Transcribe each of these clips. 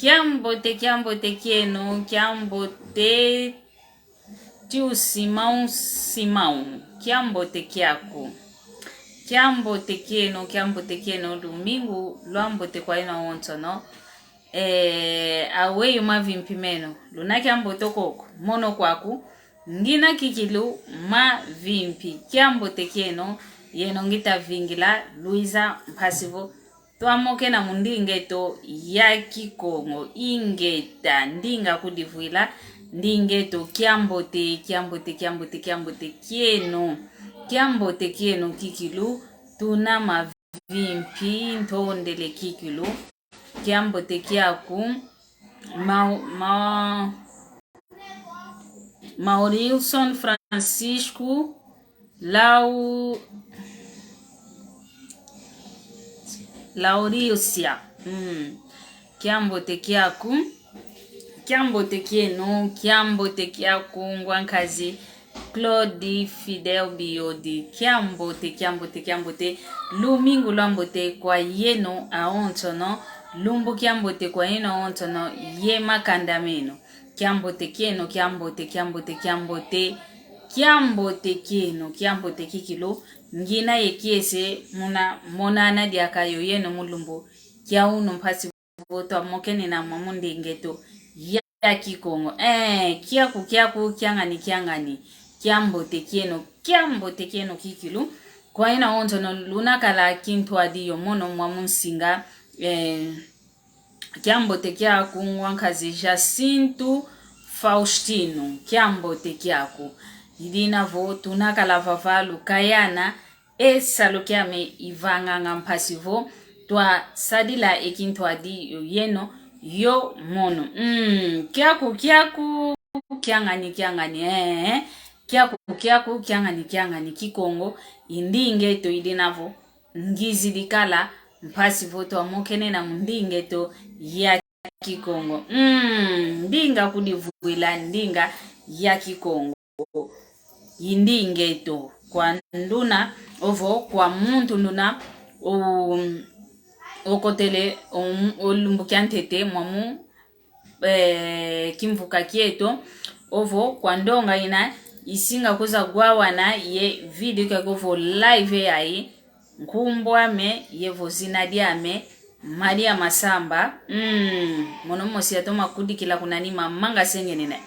Kiambote kieno, kiambote tiu simão, kiambote kiako. Kiambote kieno, domingo, luambote kwa ina onto no. Awe yuma vimpimeno, luna kiambote koko, mono kwaku, ngina kikilu ma vimpi. Kiambote kieno, yeno ngita vingila, Luisa mpasivo. Tuamoke na mundingeto ya kikongo ingeta ndinga kudivuila ndingeto kiambote kieno kikilu tuna mavimpi ntondele kikilu kiambote kiaku Maurilson Francisco Lauriosia. Kiambote kiaku ngwankazi Claude Fidel Biodi. Kiambote lumingu lambote kwa yeno aontono lumbu kiambote kwa yeno aontono ye makandameno. Kiambote kieno kiambote kikilu ngina yekiese monana diakayo yeno mulumbu kia unu mpasi voto amokeni na mamundi ngeto ya kikongo kiaku kiangani kiambote kieno kikilu kwa ina onto no luna kala kintu adiyo mono mwamunsinga kiambote kiaku ngwankazi Jacinto Faustino kiambote kiaku idina vo tunakala vavalu kayana salokiame ivanga mpasivo twa sadila ekintu adi yeno yo mono kiaku kiangani kiangani kikongo indingeto idinavo ngizidikala mpasivo twa mokene na mundingeto ya kikongo ndinga kudivuila ndinga ya kikongo indingeto kwa nduna ovo kwa muntu nduna okotele olumbukiantete mwamu kimvuka kieto ovo kwa ndonga ina isinga kuza gwawana ye video kagovo live yai nkumbwame yevo zinadiame Maria Masamba mono mosi atoma kudikila kunanima manga sengenene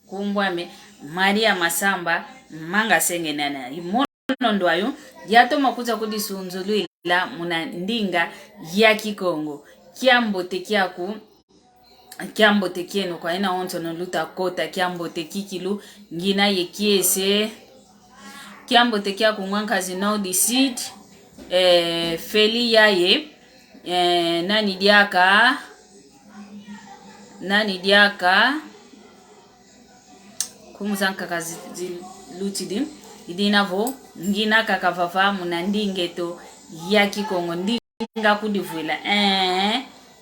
kumbwame Maria Masamba manga sengenene imono ndwayo yatoma kuza kudisunzuluila muna ndinga ya kikongo kiambote kieno kwa ina onto no luta kota kiambote kikilu ngina yekiese kiambote kiaku ngwankazi now decide feli yaye nani diaka kumuzanka kazi lutidi idinavo ngina kakavava munandingeto ya kikongo ndinga kudivuila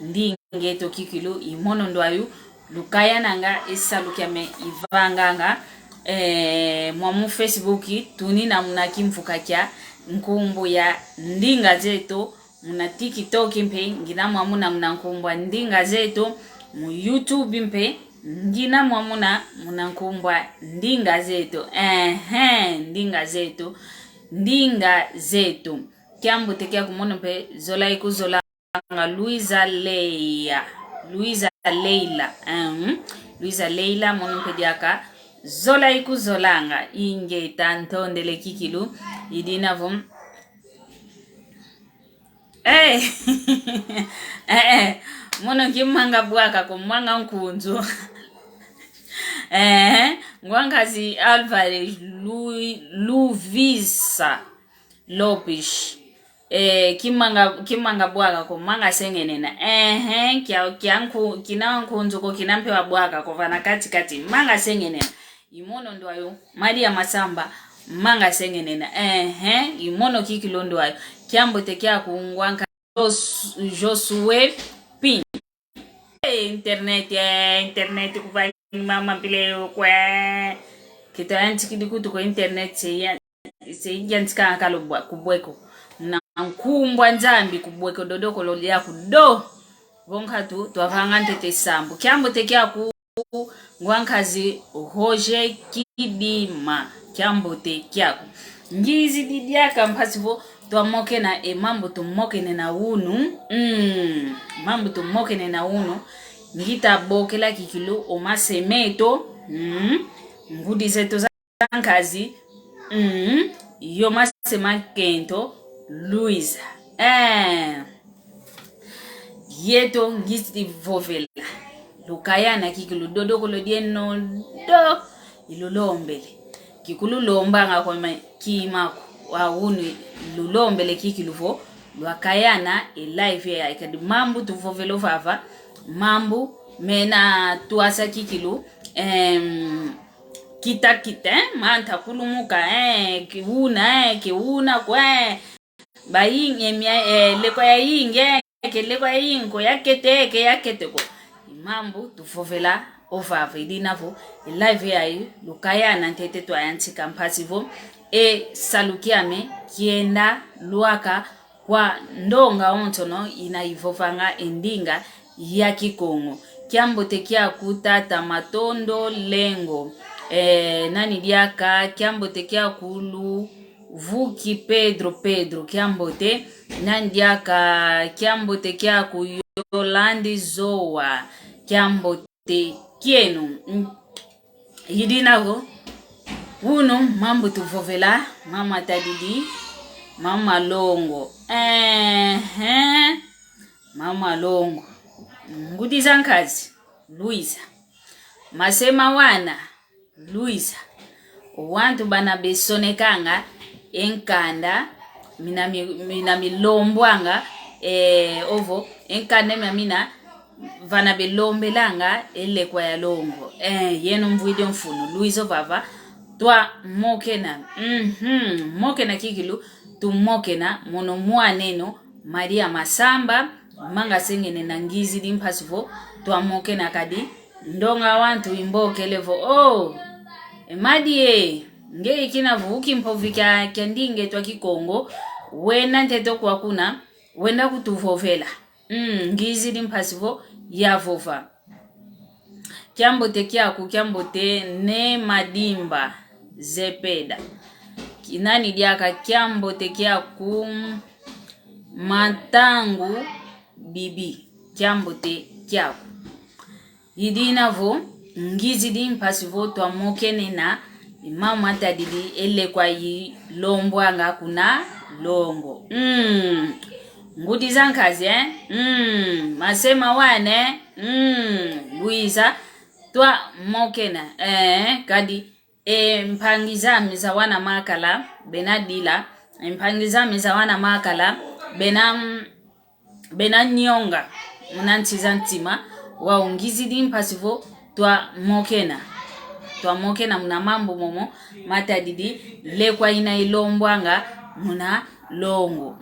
ndingeto kikilu imono ndwayu lukaya nanga esalukiame ivanganga mwamu Facebook tunina muna kimfuka kya nkumbu ya ndinga zeto muna TikTok mpe ngina mwamuna muna nkumbwa ndinga zeto mu YouTube mpe ngina mwamuna muna nkumbwa ndinga zeto ndinga zeto kiambote kia kumono mpe zola ikuzola Luisa Leila mono mpe diaka zola ikuzolanga inge tantondele kikilu idinavo mono kimanga bwaka kumwanga nkunzu ngwangazi Alvarez Luvisa Lopes kimanga bwaka kumanga sengenena kina nkunzu ko kinampewa bwaka kovana kati manga sengenena imono ndwayo Maria Masamba manga sengenena imono kikilo ndwayo kiambote kia kuungwanka Josue Pin internet kuva mama pile kwa kitaanti kidikutu kwa internet se yantika akalobwa kubweko na nkumbwa nzambi kubweko dodoko loli yaku do vonkatu twavanga ntete sambu kyambo tekia ku ngwankazi Roger Kidima kyambo tekia ku ngizi didiaka mpasivo twamoke na mambo tumoke na unu mambo tumoke na unu ngita bokela kikilu omasemeto ngudi zetu za nkazi yo masema kento Luisa yeto ngiti vovela lukayana kikilu dodo kolodieno do ilulombele kikulu lombanga kwa kimako wa unu lulombele kikiluvo lwakayana live ya ikadi mambu tuvovelo vava mambu mena tuasa kikilu kita manta kulumuka kiuna kwa bayinge lekwa ya yinge lekwa ya yingo yakete ko mambu tuvovela ovava idinavo live ya lukayana ntete twayantika mpasivo salukiame kienda luaka kwa ndonga ontono inaivovanga endinga ya Kikongo kyambo tekia kutata matondo lengo nani diaka kyambo tekia kulu vuki Pedro kyambo te nani diaka kyambo tekia ku Yolandi Zoa kyambo te kienu yidinavo uno mambo tuvovela mama tadidi mama longo mama longo ngudi zankazi Luisa masema wana Luisa wantu bana besonekanga enkanda mina milombwanga ovo enkanda mina vana belombelanga elekwa ya longo yeno mvuide mfuno Luisa baba twa mokena mokena kikilu tumokena mono mwaneno Maria Masamba manga sengene na ngizi dimpasivo twa mokena kadi ndonga wantu imboke levo emadie nge ikinavu ukimpovika kyandinge twa Kikongo wena nteto kwa kuna wenda kutuvovela ngizi dimpasivo ya vova kyambo tekia ku kyambo te ne madimba zepeda kinani diaka kyambo tekia ku matangu bibi kyambo te kyako yidinavo ngizi dimpasivo twa mokene na mama tadidi ele kwa yi lombwanga kuna longo ngudi zankazi masema wane Luisa twa mokena kadi mpangizami za wana makala benadila mpangizami za wana makala bena nyonga munantiza ntima wa ungizi dimpasivo twa mokena muna mambo momo matadidi lekwa ina ilombwanga muna longo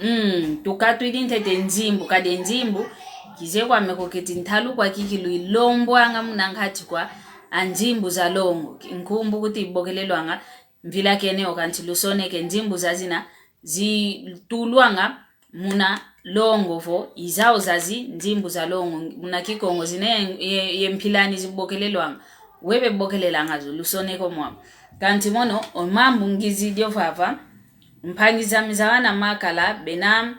tukatu idintete nzimbu kade nzimbu kizekwa mekoketi ntalu kwa kikilu ilombwanga muna ngati kwa anjimbu za longo nkumbu kuti ibokelelwanga mvila kene okanti lusoneke nzimbu zazina zitulwanga muna longo vo izao zazi nzimbu za longo muna Kikongo zine yempilani zibokelelwanga webe bokelelanga lusoneko mwa kanti mono omambu ngizi diovava mpangizami wana makala benam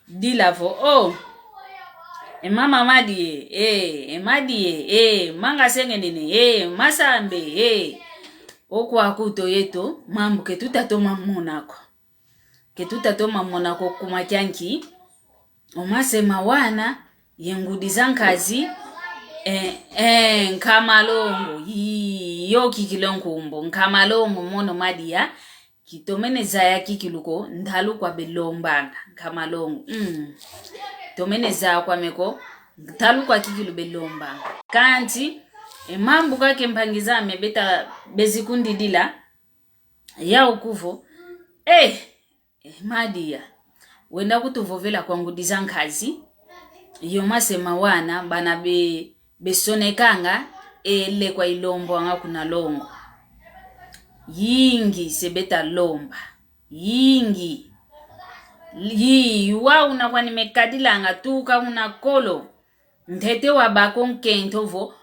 dilavo mama madie manga sengenene masambe okwa kuto yeto mambu ketutatoma monako kumakyanki omasema wana yengudi zankazi nkamalongo yo kikilonkumbo nkamalongo mono madia kitomeneza ya kikiluko ndalu kwa belombanga nkamalongo tomeneza kwa meko ndalu kwa kikilu belombanga kanti mambu kake mpangizame beta bezikundi dila ya ukuvo madia wenda kutuvovela kwa ngudi zankazi yo masema wana bana besonekanga ele kwa ilombo anga kuna longo yingi sebeta lomba yingi wa una kwa nimekadila anga tuka una kolo ntete wabako nkento ovo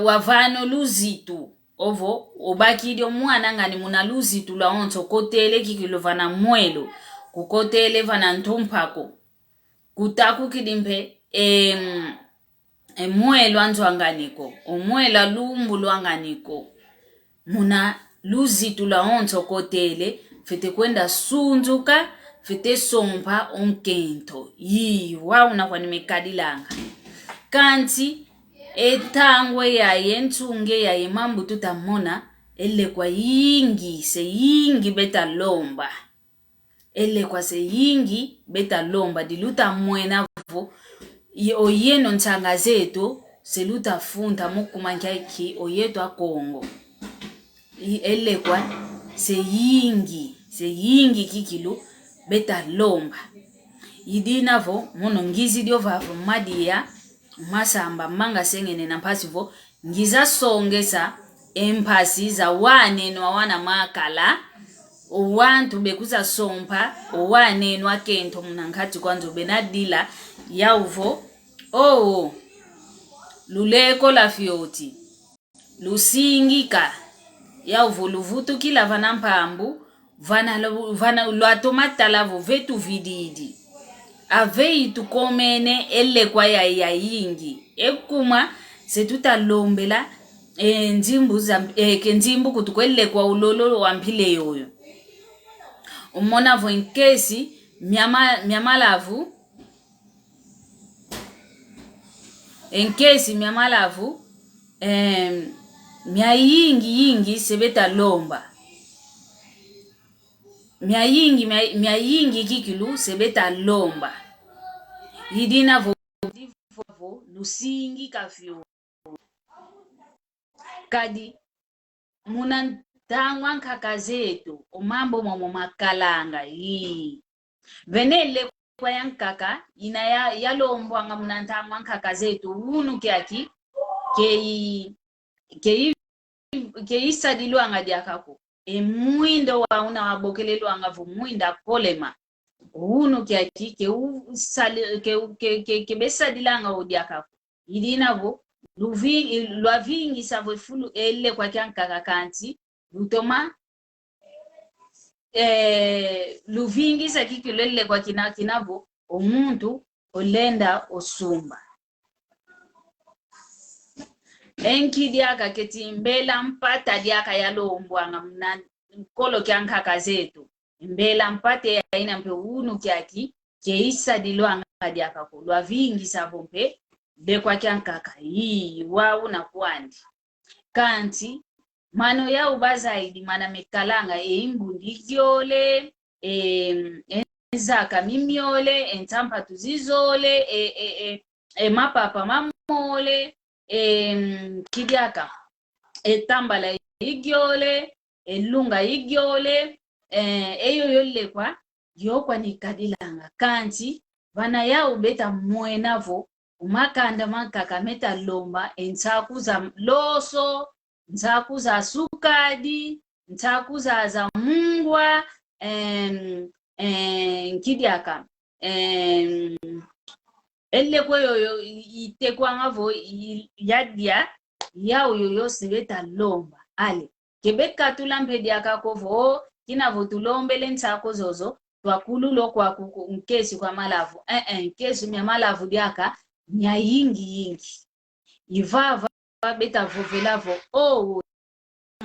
wavano luzitu ovo obakidi omwana ngani muna luzitu la onto kotele kikilo vana mwelo kukotele vana ntumpako kutaku kidimpe mwelo anzwanganiko omwela lumbu lwanganiko muna luzitu la onto kotele fete kwenda sunzuka fete sompa onkento wauna kwa nimekadilanga kanti etangwe yaye ntunge yaye mambu tutamona ele kwa yingi se yingi beta lomba ele kwa se yingi beta lomba diluta mwena vo oyeno ntanga zetu seluta funta mukumankia ki oyeto akongo ele kwa se yingi kikilu beta lomba idinavo mono ngizi dio vavo madia masamba manga sengene na mpasivo ngiza songesa empasi za wanenwa wana makala owantu bekuza sompa owanenwa kento mnankati kwanzo benadila yauvo luleko la fioti lusingika yauvo luvutu kila vana mpambu vana lwatomatalavo vetu vididi avei tukomene ele kwa ya yingi ekuma setuta lombela nzimbu za kenzimbu kutukwele kwa ulolo wampile yoyo umona vo nkesi myamalavu enkesi myamalavu mya yingi sebeta lomba mya yingi kikilu sebeta lomba yidina vo lusingi kafyo kadi muna tangwa nkaka zetu omambo momo makalanga venele kwa yankaka ina ya lombo anga muna tangwa nkaka zetu unu kiaki ke isadilu anga diakako mwindo wa una wabokelelo anga vo mwinda kolema unu kiaki ke besadilanga odiakako idina vo lwavingi savo fulu ele kwa kyankaka kanti lutoma luvingi sa kikilele kwa kinavo omuntu olenda osumba enki diaka keti mbela mpata diaka yalombwanga mna kolo kyankaka zetu mbela mpate ya ina mpe unu kyaki keisa dilwanga diaka ko lwavingi savo mpe de kwa kyankaka wau na kwandi kanti mano ya ubazaidi mana mekalanga imbundi gyole enzaka mimiole entampa tuzizole mapapa mamole kidiaka etambala igyole elunga igyole eyo yolle kwa yokwa nikadilanga kanti vana ya ubeta mwenavo umakanda makaka meta lomba entsaku za loso ntsaku za sukadi ntsaku za mungwa nkidiaka ele kweyo itekwa ngavo yadia yao yoyo sebeta lomba ale kebeka tulambediaka kovo kinavo tulombele ntsaku zozo twakululo kwa nkesi kwa malavu nkesi mya malavu diaka nya yingi ivava beta vovelavo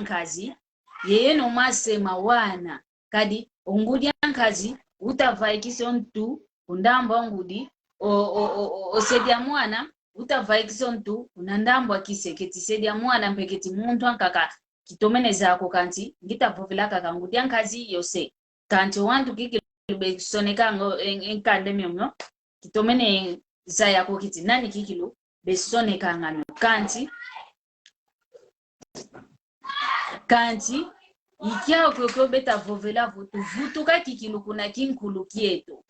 nkazi yeyeno masema wana kadi ongudi nkazi utavaikise ntu undamba ngudi osedia mwana utavaikise ntu unandamba kiseketi sedia mwana mpeketi muntu ankaka kitomene zako kanti ngitavovelaka kangudi nkazi yose kanti wantu kikilube soneka enkande myomyo kitomene za yako kiti nani kikilu besoneka ngano kanti ikiao kwekwe beta vovela vutuka kikilu kuna kinkulu kietu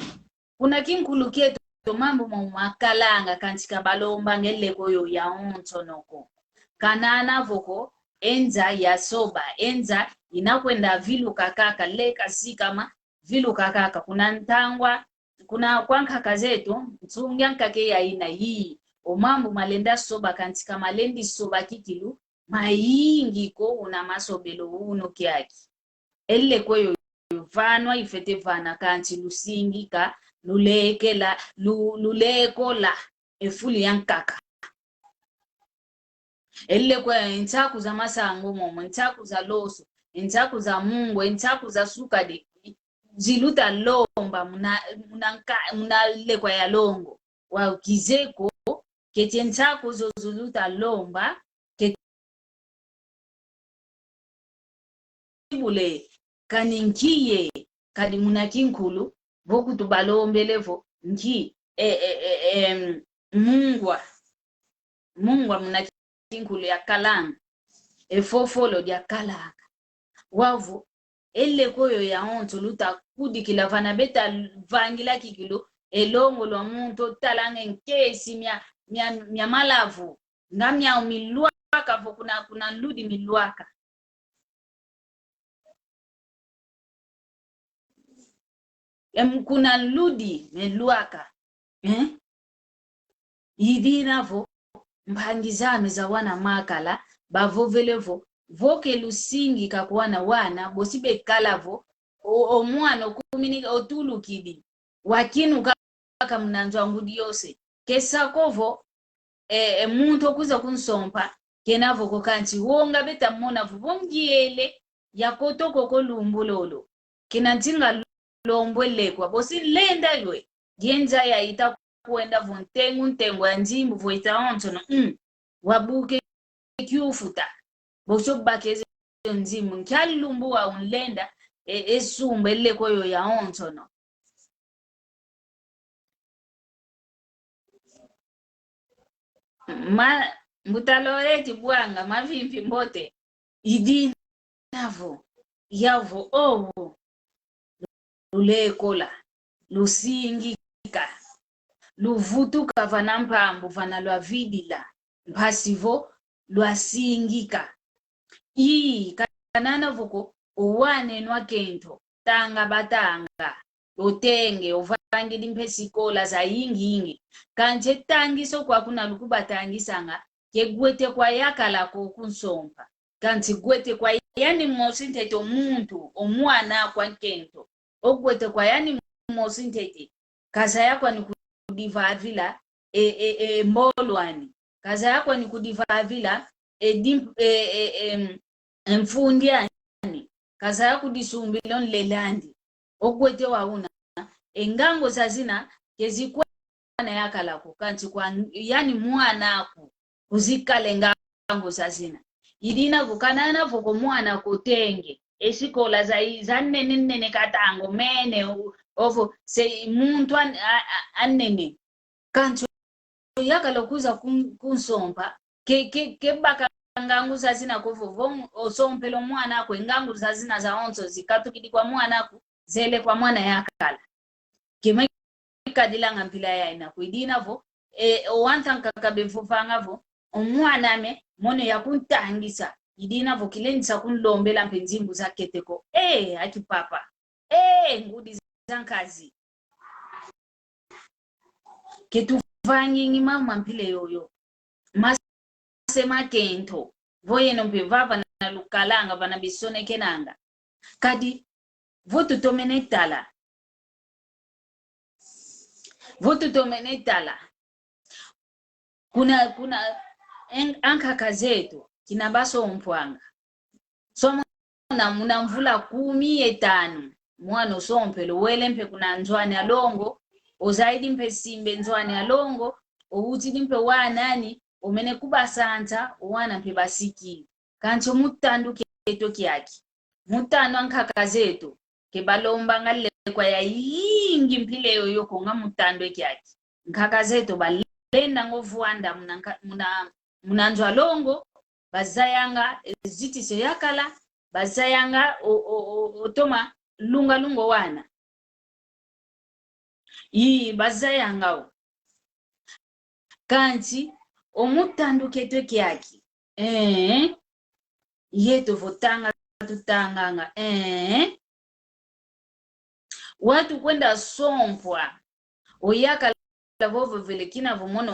mambo makalanga kanti kabalomba ngeleko yo ya ontonoko kanana voko enza ya soba enza inakwenda vilu kakaka leka si kama vilu kakaka kuna ntangwa kuna kwankaka zetu nzungya nkake ya ina o mambo malenda soba kantika malendi soba kikilu mayingi ko una masobelo uno kiaki elle kweyo vanwa ifete vana kanti lusingika lulekela lulekola efuli yankaka elle kweyo intaku za masango momo intaku za loso intaku za mungu intaku za sukade ziluta lomba muna lekwa ya longo wa kizeko kete intaku zozuluta lomba ketibule kaninkiye kadi muna kinkulu voku tubalombelevo nki mungwa muna kinkulu ya kalanga efofolo dia kalanga wavu elle koyo ya onto luta kudi kila vana beta vangila kikilo elongo lwa muntu talange nkesi mia malavu ngamya miluaka vo kuna ludi miluaka kuna ludi miluaka idinavo mbangizame za wana makala bavovelevo voke lusingi kakuwana wana bosibe kalavo omwana okuminika otulukidi wakinu kaka mnanzwa ngudi yose kesakovo muntu okuza kunsompa kenavo kokanti wonga beta mona vongiyele yakotoko kolumbulolo kenantinga lombwelekwa bosi lenda ywe genza ya ita kuenda ntengo ya njimbu voita ontono wabuke kyufuta boso bakeze nzimu nkyalumbu wa unlenda esumba elle koyo ya ontono mbutaloreti bwanga mavimvi mbote idinavo yavo owo lulekola lusingika luvutuka vana mpambu vana lwa vidila mpasivo lwasingika ii kanana vuko uwane nwa kento tanga batanga otenge uvangili mpesikola za yingi kanje tangiso kwa kuna lukubatangisanga kegwete kwa yakala ko kunsompa kanti gwete kwa yani mosintete omuntu omwana kwa kento ogwete kwa yani mosintete kaza yako ni kudivavila mbolwani kaza yako ni kudivavila mfundiani kaza yako disumbilon lelandi ogwete wauna engango zazina kezikwa na yakalako kanti kwa yani mwana ako kuzikale ngango zazina idina kukanana voko mwana kutenge esikola za nene katango mene ovo se muntu anene kanti yakalo kuza kunsompa ke baka ngangu zazina kuvo osompelo mwana ako ngangu zazina za onzo zikatukidi kwa mwana ako zele kwa mwana yakala kema kadilanga mpila ya ina kuidina vo owantanka kabefufanga vo omwana me mono yakuntangisa idina vo kilenisa kunlombela mpenzimbu zaketeko akipapa ngudi zankazi ketuvangingi mama mpile yoyo masema kento voyeno mpe vava na lukalanga vana bisone kenanga kadi votu tomenetala kuna ankaka zetu kinabaso mpwanga somo na muna mvula 15 mwana usompelo wele mpe kuna nzwani alongo ozaidi mpe simbe nzwani alongo outi mpe wanani umene kubasanta wana mpe basiki kancho mutandu keto kyaki mutano ankaka zetu kebalomba ngalle kwa ya yingi mpile yoyo konga mutando kyaki nkaka zetu balenda ngovuanda munanzwa longo bazayanga zitise yakala bazayanga otoma lungo wana bazayanga kanti omutando keto kyaki yeto votanga tutanganga watu kwenda sompwa oyaka lavovo vile kina vomono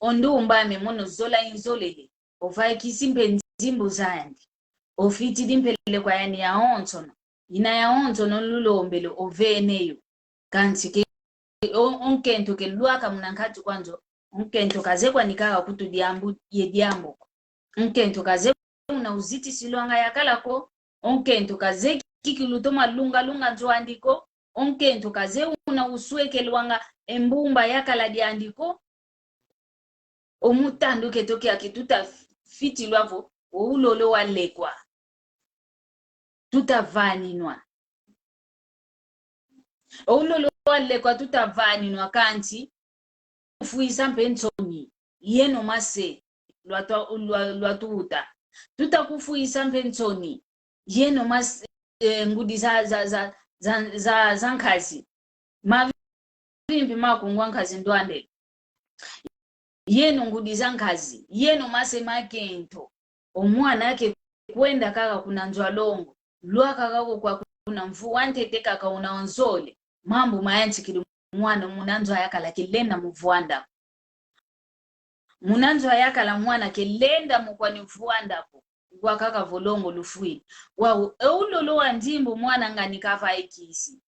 ondumba me mono zola inzolele ovai kisimbe nzimbo zandi ofiti dimpele kwa yani ya ontono ina ya ontono lulombele oveneyo kanti ke onkento ke luaka munankati kwanzo onkento kaze kwa nikaka kutu diambu ye diambo onkento kaze una uziti silwanga yakalako onkento kaze kikilutoma lunga nzoandiko onkento kaze una usweke luanga embumba yakala diandiko omutando ketoke akituta fiti lwavo oulolo walekwa tutavaninwa oulolo walekwa tutavaninwa kanti ufuisa mpensoni yeno mase lwatuuta tutakufuisa mpensoni yeno mase ngudi za nkhazi mavimbi makungwa nkhazi ndwande yeno ngudi za nkhazi yeno mase makento omwana yake kwenda kaka kuna nzwalongo lwaka kako kwa kuna mvua ntete kaka unaonzole mambo mayanchi kili mwana munanzwa yakala kilenda muvuanda munanzwa yakala mwana kilenda mukwani mvuanda kwa kaka volongo lufui wao eulolo wa ndimbo mwana ngani kafa ikisi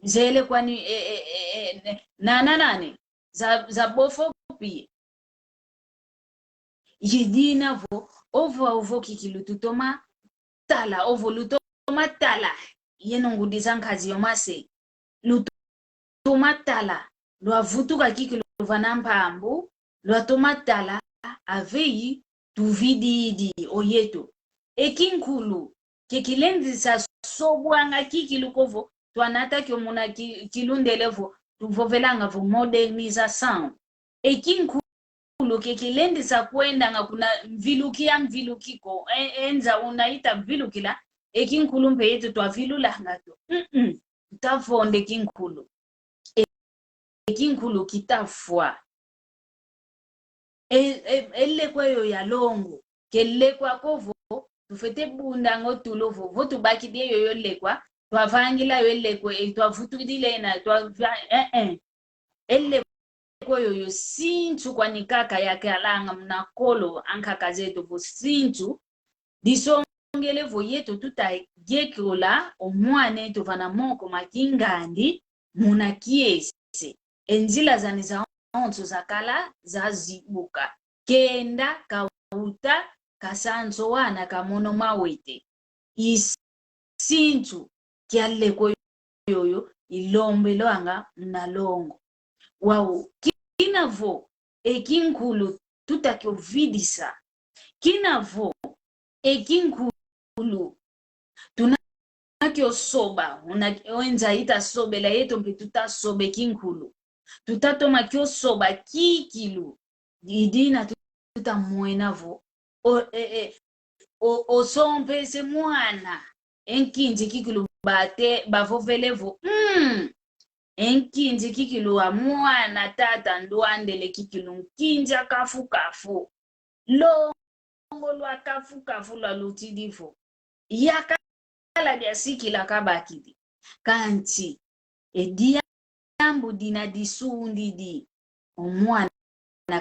zele kwani nane za bofo pie yidina vo ovo kikilututoma tala ovo lutoma tala yeno ngudisa nkhazi yomase lutoma tala lwavutuka kikiluvana mpambu lwatoma tala aveyi tuvididi oyeto ekinkulu kikilendisa sobwanga kikilukovo twanata kyomuna kilundelevo tuvovelanga vo modernisation ekinkulu kikilendisa kwenda nga kuna mvilukiko enza unaita mvilukila ekinkulu mpe yetu twavilula ngato tavonde kinkulu ekinkulu kitafwa elekweyo ya longo kelekwa kovo tufete bunda ngotulo vo tubaki de yoyo lekwa twavangila yo lekwe twavutudile na elekweyo sintu kwani kaka yake alanga mnakolo ankaka zetu vo sintu disongele vo yetu tutagekula omwane tuvana moko makingandi muna kiese enzila zani za onzo zakala zazibuka kenda kauta kasanzo wana kamono mawete isintu kyaleko yoyo ilombe loanga mnalongo wao kinavo ekinkulu tutakyovidisa kinavo ekinkulu tunakyo soba oenza ita sobela yeto mpe tutasobe kinkulu tutatoma kyo soba kikilu idina tutamuenavo osompese mwana enkinzi kikilu bate bavovelevo enkinzi kikilu wa mwana tata ndwandele kikilu nkinja kafu longo lwa kafu lwa lutidivo yakala dia sikila kabakidi kanti ediambu dina disundidi omwana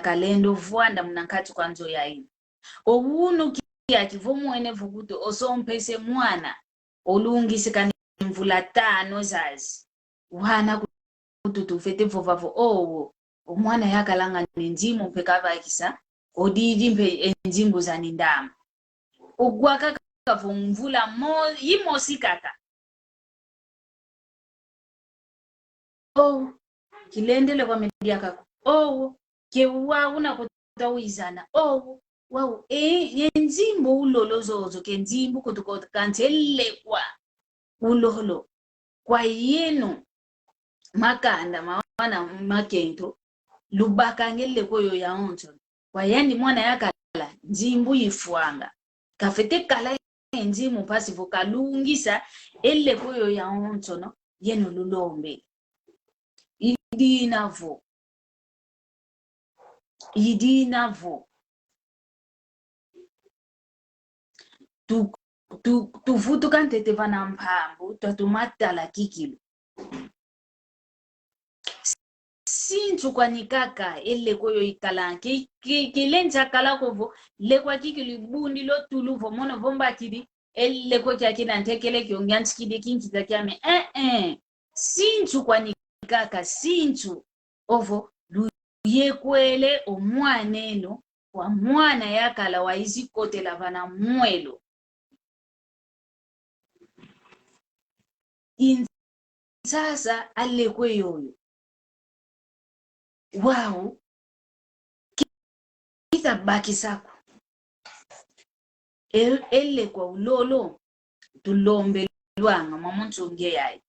kalendo vuanda mnankati kwanzo yaini obunu kiyaki vomwene vukuto osompese mwana olungisikani mvula 5 zazi wana kututu fete vovavo omwana yakalanga nenzimo mpekavakisa odidi mpe enzimbo zanindama ogwaka kavo mvula yimosi kaka kilendele kwa media kako kewa unakota uizana wow yenzimbo ulolozozo kenzimbo kutuko kantelekwa ulolo kwa yeno makanda mawana makento lubaka ngele koyo ya onto kwa yani mwana yakala nzimbu yifuanga kafete kala nzimu pasi vokalungisa ele koyo ya onto no yeno lulombe idinavo tuvutu kantete vana mpambu twatumatala kikilu sintu kwa nikaka ele koyo ikala kilenza kala kovo le kwa kiki bundi lo tuluvo mono vomba kidi ele ko kya kina ntekele kyongyansi kidi kinki takyame sintu kwa nikaka sintu ovo yekwele omwaneno wa mwana yakala wa izikote la vana mwelo sasa ale kweyoyo wao kita baki sako ele kwa ulolo tulombe lwanga mamuntu nge yayi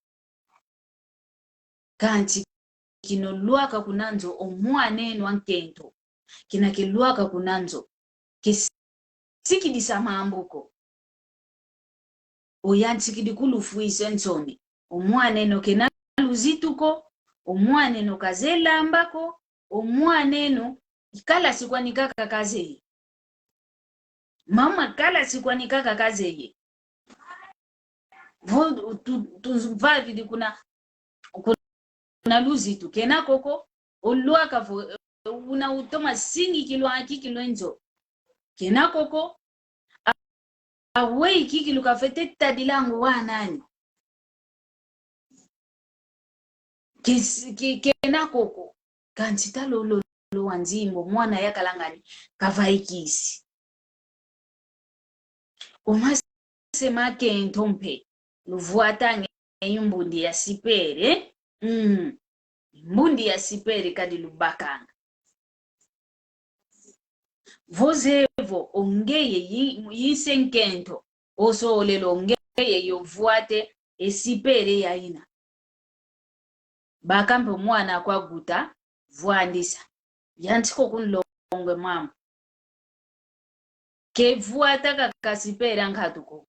kanti kino lwaka kunanzo omwaneno ankento kina kilwaka kunanzo kisikidisa mambuko oyansikidi kulufuise nsoni omwaneno kena luzituko omwaneno kazelambako omwaneno kala sikwani kaka kazeye mama kala sikwani kaka kazeye vo tuzvavidi kuna luzitu kena koko olwaka vo una utoma singi kilo akikilo enzo kena koko awei kikilo kafete tadilangu wanani kena koko kansita lolo wanzimbo mwana yakalangani kavaikisi umasema kento mpe luvuatange mbundi ya sipere mbundi ya sipere kadi lubakanga vozevo ongeye yisenkento osolelo ongeye yovuate esipere yaina bakampe mwana kwa guta vuandisa yantiko kunlongwe mama ke vuata kakasipere ngatuko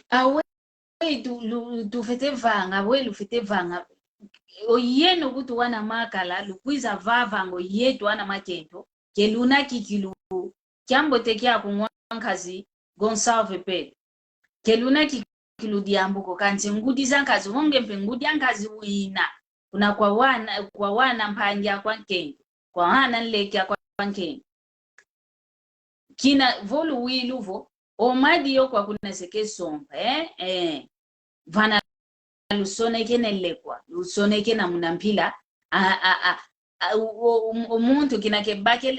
awe tu fete vanga we lu fete vanga oyeno kutu wana makala lukwiza vavango yetu wana makento ke luna kikilu kyambo tekia kunwankazi Gonsalve pe ke luna kikilu diambuko kanti ngudi zankazi wonge mpe ngudi ankazi wina kuna kwa wana mpanja kwa nkento kwa wana nlekia kwa nkento kina volu wiluvo omadi yo kwa kuna seke sompa vana lusone kene lekwa lusone kena munampila omuntu kina ke bakel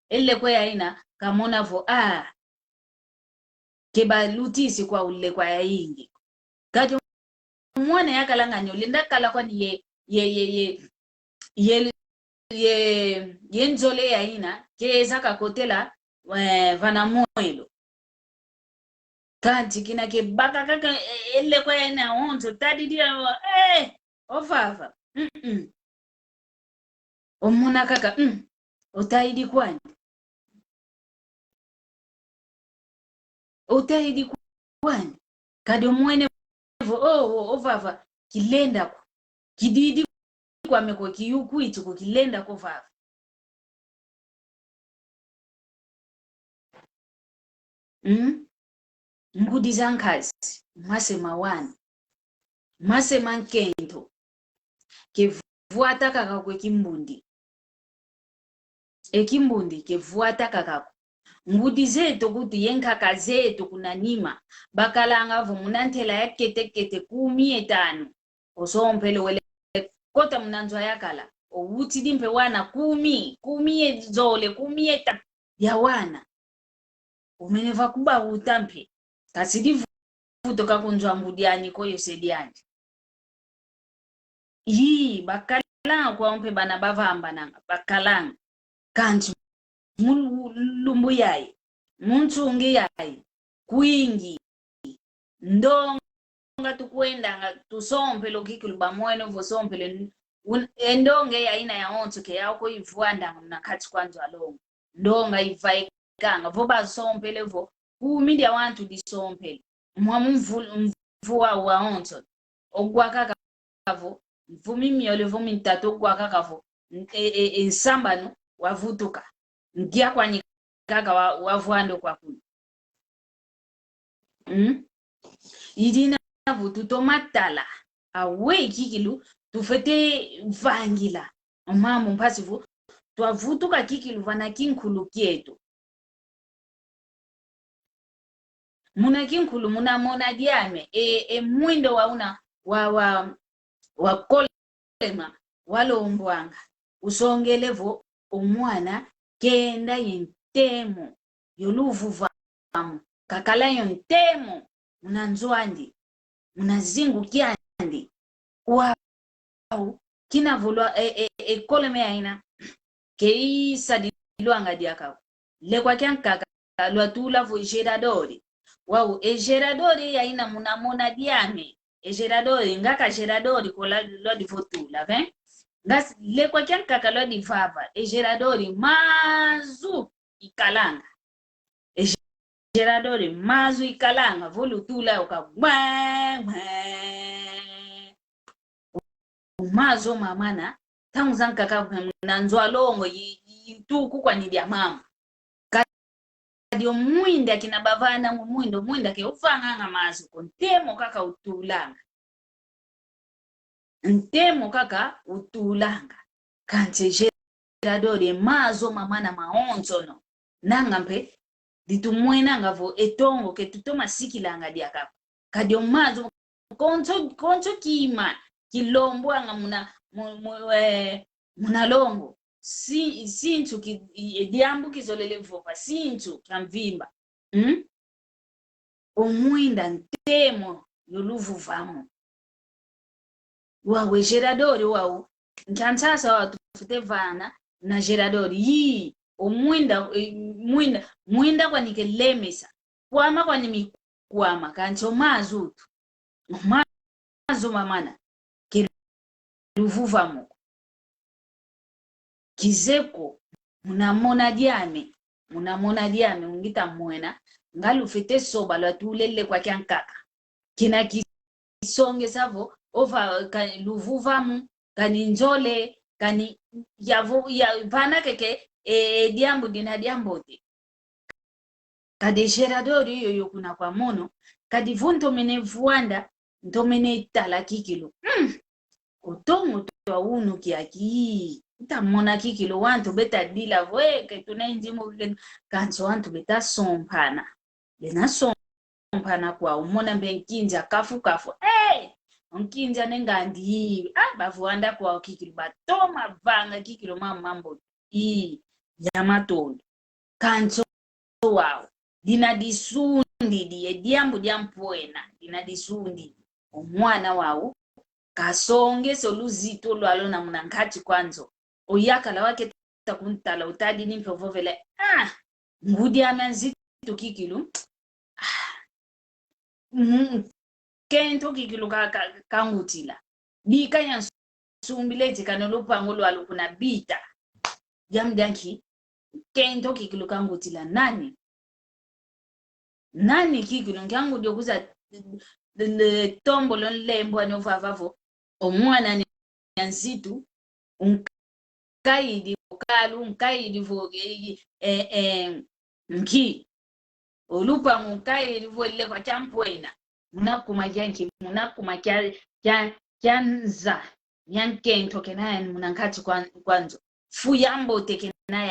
elekwa yaina kamona vo keba lutisi kwa ulekwa ya ingi kati mwana yakalanganya ulinda kala kwa ye nzole yaina keza kakotela vana moelo kanti kina ke baka kaka ele kwa yana onzo tadidia ofava omuna kaka otaidi kwani kadi omwene ofava kilenda kwa kididi kwa meko kiyuku ituko kilenda kwa ofava ngudi zankazi masema wana masema nkento kevuata kaka kwe kimbundi kevuata kaka ngudi zetu kuti yenkaka zetu kunanima bakalanga vo munantela ya kete 15 osompele wele kota munanzwa yakala owuti dimpe wana 10 zole 10 ya wana umeneva kuba utampe kasidi vuto kakunzwa mbudiani koyo sediani bakalanga kwa mpe bana bavamba nanga bakalanga kanti mulumbu yayi muntungi yayi kwingi ndonga tukwenda tusompele okikuluba mwene vosompele endonge yaina ya onto ke yako ivuanda nakati kwanzo alongo ndonga ivaikanga voba sompele vo kumidia wantu disompele mvuwa wa onto ogwakaka vo vumimi ole vumi ntatu ogwakaka vo ensambano wavutuka ngia kwa nyikaka wavuando kwa kuni idina vo tutomatala awe kikilu tufete vangila mamu mpasivu twavutuka kikilu vana kinkulu kietu muna kinkulu muna mona diame mwindo wauna wa kolema walombwanga usongelevo omwana kenda yentemo yoluvuvamu kakala yontemo muna nzwandi muna zingu kiandi wau kina volwa koleme aina kei sadilwanga diakao lekwa kyankaka lwatula vo geradori wau geradori aina muna mona diame geradori ngaka geradori kola lodi votula ven ngas lekwa kyankaka lodi vava geradori mazu ikalanga geradori mazu ikalanga volutula uka mazo mamana tangu zankaka nanzwa longo yituku kwa nidia mama kadio mwinda kina bavana mwinda ke ufanganga mazu kontemo kaka utulanga ntemo kaka utulanga kanche geradori mazo mamana maonzo no nangampe ditumwena vo etongo ke tutoma sikilanga diakapa kadio mazo koncho kima kilombwanga muna longo sinchu diambu kizolele vopa sinchu kamvimba omwinda ntemo yoluvuvamo wawe geradori wau nchansasa watu fute vana na geradori yi omwinda kwa nike lemesa kwama kwa nimi kwama kancho mazutu mazu mamana luvuvamo kizeko munamona diame ungita mwena ngalufete soba lwatulele kwa kyankaka kina kisonge savo ova luvuvamu kani njole kani ya vana keke diambu dina diambote kade geradori yoyo kuna kwa mono kadi vunto mene vuanda ntomene tala kikilu otongo twa unu kiaki utamona kikilu wantu beta dila vweke tunenjimo kancho wantu beta sompana lena sompana kwa umona benkinja kafu onkinja nengandi bavuanda kwa kikilu batoma vanga kikilu mambo yamatondo kancho wao dina disundi diambu diampoena dina disundi omwana wao kasonge soluzito lwalo na munankati kwanzo oyakala wake takuntala utadi nimprovovele ngudi amanzito kikilu kento kikilu kangutila bika ya sumbileti kanolopango lwalo kuna bita jamdanki kento kikilu kangutila nani kikilu nkangu diokuza tombo lonlembo anovavavo omwana ni nzitu unkaidi vo nki olupa munkaidi vo le kwa champwena munakuma kyanza nyankento kenaya munankati kwanzo fuyambo tekena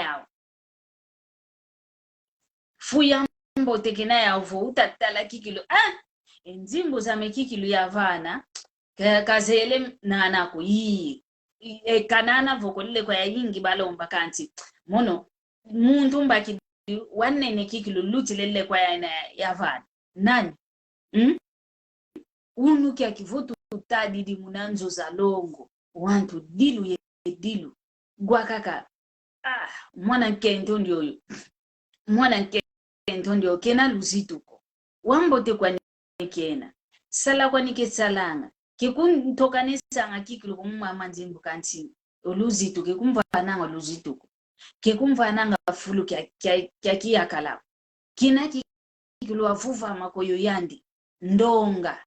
yao vo utatala kikilu enzimbo za mekikilu ya vana kazele nanako kanana vokolile kwa yingi balomba kanti mono muntu mbaki wanene kikilu lutilele kwa ya vana nani unu kia kivotu utadidi munanzo za longo wantu dilu gwa kaka mwana nkento ndio kena luzituko wambote kwa kena sala kwa nike salanga kekuntokanisanga kikilu kumama nzimbu kanti oluzito kekumvananga luzituko kekumvananga fulu kya kiyakala kina kikilu wafuva makoyo yandi ndonga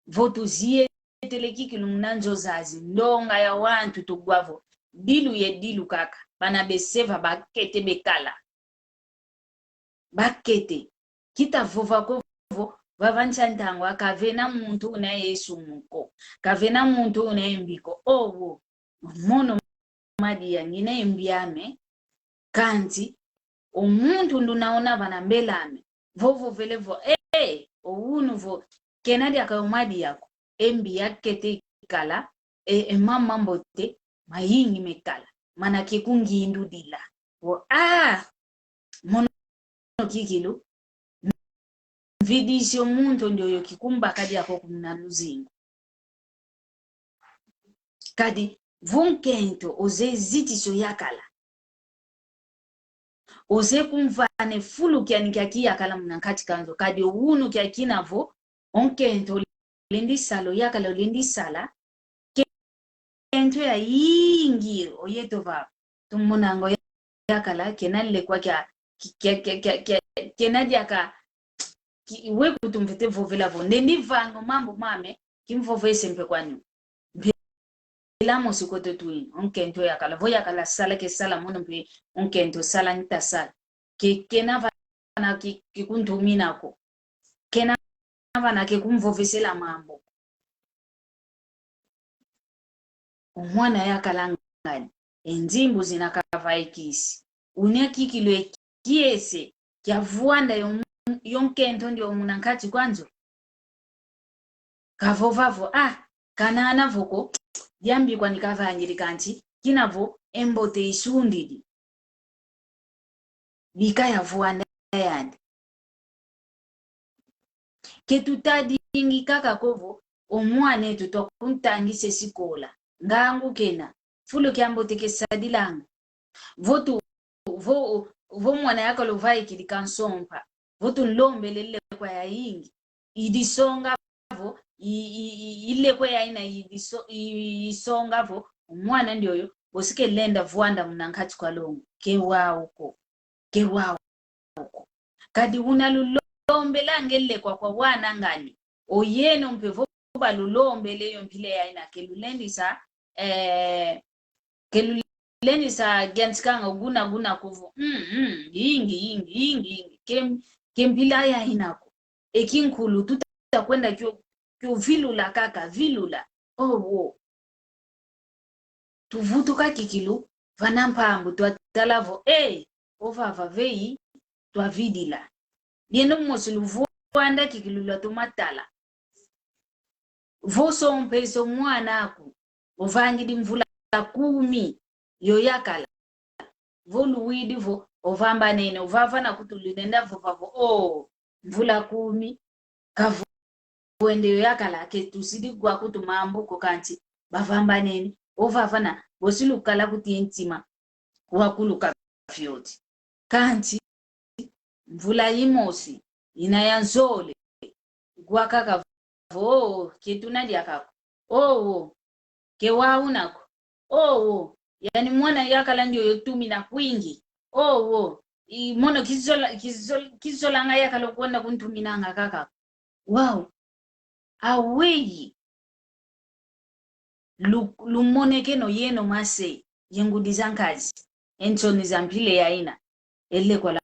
votu zietele kikilu mnanzo zazi ndonga ya wantu tugwavo dilu kaka bana beseva bakete bekala bakete kita vova kovo vavanchantangwa kavena muntu una Yesu muko kavena muntu una embiko owo mono madia ngina embiame kanti omuntu ndunaona vana mbelame vovo velevo ounu vo kenadi akaumadi yako embi yakete kala mama mbote mayingi mekala mana kekungindu dila wo mono kikilu vidisio muntu ndio kikumba kadi yako kumnaluzingo kadi vunkento oze zitiso yakala oze kumvane fulu kianikia yakala mnankati kanzo kadi unu kia kinavo onkento lendi salo yakala lendi sala kento ya yingi oyetova tumonango yakala kenalle kwa kia kenadi aka we kutumvete vovela vo ndendi vango mambo mame kimvove sempe kwanyu bilamo sikoto tuin onkento yakala vo yakala sala ke sala mono mpe onkento sala nita sala kenava na kikuntumina ko kenava na kikumvovesela mambo omwana yakala ngani enzimbu zinakavaikisi unia kikilwe kiese kya vuanda yonkento ndio munankati kwanzo kavovavo kanana voko yambi kwa nikavangiri kanti kinavo embote isundidi bika ya vuanda yandi ketutadingi kaka kovo omwane tutokuntangise sikola ngangu kena fulo kyambote kesadilanga votu vo mwana yako lovai kilikansompa votu nlombe lele kwa ya ingi idisonga vo ile kwa ya ina isonga vo mwana ndioyo bosike lenda vuanda mnankati kwa longo kewauko kadi unalulombe langele kwa wana ngani oyeno mpevo balulombe leyo mpile ya ina kelulendisa kelulendisa gyansikanga guna kuvu yingi kempila ya inako ekinkulu tutakwenda kyo vilula kaka vilula wo tuvutuka kikilu vanampambu twatalavo ovava vei twavidila liendo mosilu vuanda kikilu la tumatala vosompeso mwana aku ovangidi mvula 10 yoyakala voluwidi vo ovamba nene ovava na kutulinenda vovavo mvula 10 kavuende yoyakala ketusidi kwa kutumambuko kanti bavamba nene ovava na bosilukala kutientima wakuluka fyoti kanti mvula yimosi inayanzole gwakaka vo ketunadi akako kewaunako yani mwana yakala ndio yotumi na kwingi mono kizolanga yakala kwenda kuntuminanga kaka wow aweyi lumonekeno yeno mase yengudi zankazi ensoni zampile yaina ele kwa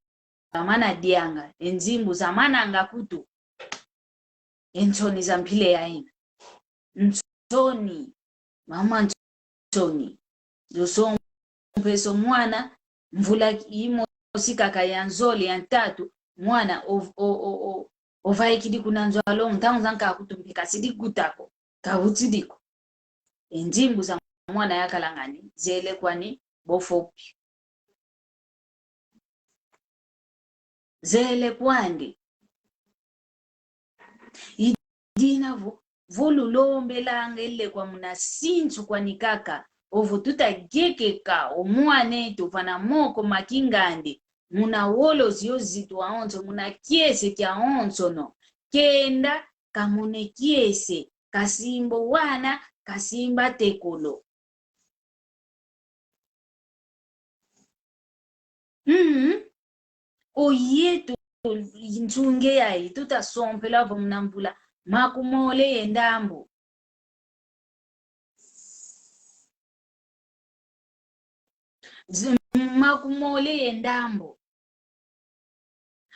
mana dianga enzimbu zamana ngakutu ensoni zampile yaina nsoni mama nsoni yoso mpeso mwana mvula imo sikaka yanzoli yantatu mwana ovaikidi kunanzwalo mtangu zanka kutumpika sidi gutako kawutidiko enzimbu za mwana yakalangani zele kwani bofopi zele kwandi idina volulombe lange ile kwa mnasinzu kwa nikaka ovo tutagekeka omwane tuvana moko makingandi muna wolo ziozitu aonzo muna kiese kya onzo no kenda kamune kiese kasimbo wana kasimba tekolo oyetu nchunge yayi tutasompela vo mnambula makumole yendambo makumole yendambo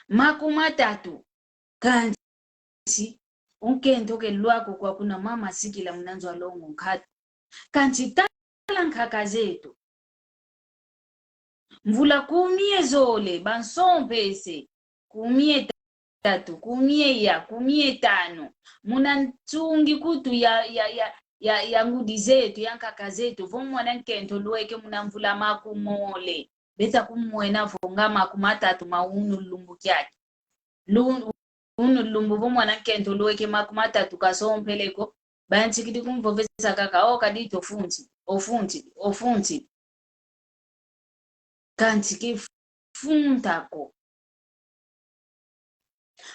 makumatatu kanti si unkento ke lwako kwa kuna mama sikila mnanzo alongo nkati kanti tala nkaka zetu mvula kumie zole bansompese kumie tatu kumie ya kumie tano muna ntungi kutu ya ngudi zetu ya nkaka zetu vomwana nkento lweke muna mvula makumole beta kumwena vonga makumatatu maunu lumbu kyake unu lumbu vomwana nkento lweke makumatatu kasompeleko banchikidi kumvovesa kaka o kadito ofunti kanti kifuntako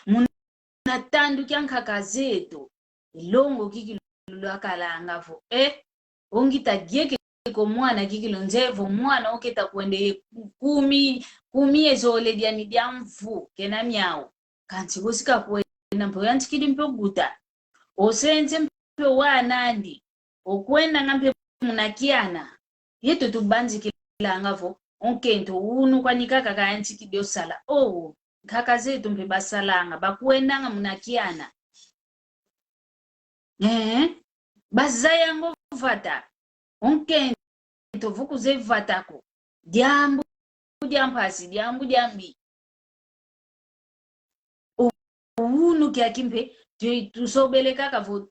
muna tandu kyankaka zetu ilongo kikilulwakalangavo ongita gieke ko mwana kikilonzevo mwana oketa kwende kumi ezole diani diamvu kena miao kanti wosika kwenda mpo yanchikidi mpe guta osenze mpe wanandi okwenda ngampe munakiana yeto tubanzikilangavo onkento unu kwanikaka kayanchikidi osala nkaka zetu mpe basalanga bakwenda munakiana bazayango vata onkento vukuze vatako diambu diampasi diambu diambi unu kyakimpe tusobelekaka vo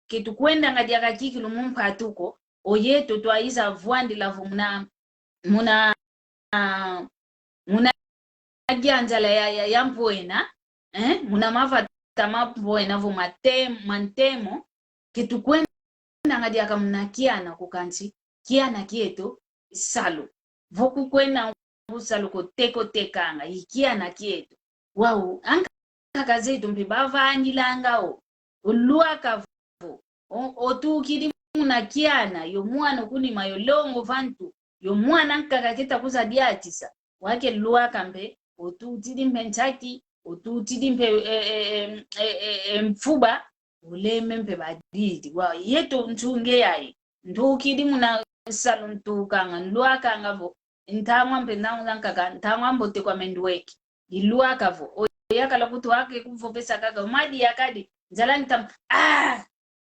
ketukwenda nga diakakikilo mumpatuko oyeto twaiza vwandi lavo muna gyanjala ya mpoena muna mavata mapwena vo mantemo ketukwenda nga diaka muna kiana kukanchi kiana kieto salo voku kwena usalo koteko tekanga ikiana kieto wau ankaka zetu mpe bavanyilangao uluaka vo otukidi muna kiana yo mwana kunima yolongo vantu yo mwana nkaka kita kuza diatisa wake luaka mpe otutidi mpe nchaki otutidi mpe mfuba uleme mpe badidi wa yeto ntunge yayi ntukidi muna salo ntukanga nluakanga vo ntangwa mpe nkaka ntangwa mbote kwa menduweki iluaka vo oyakala kuti wake kumvopesa kaka madi yakadi nzala nitam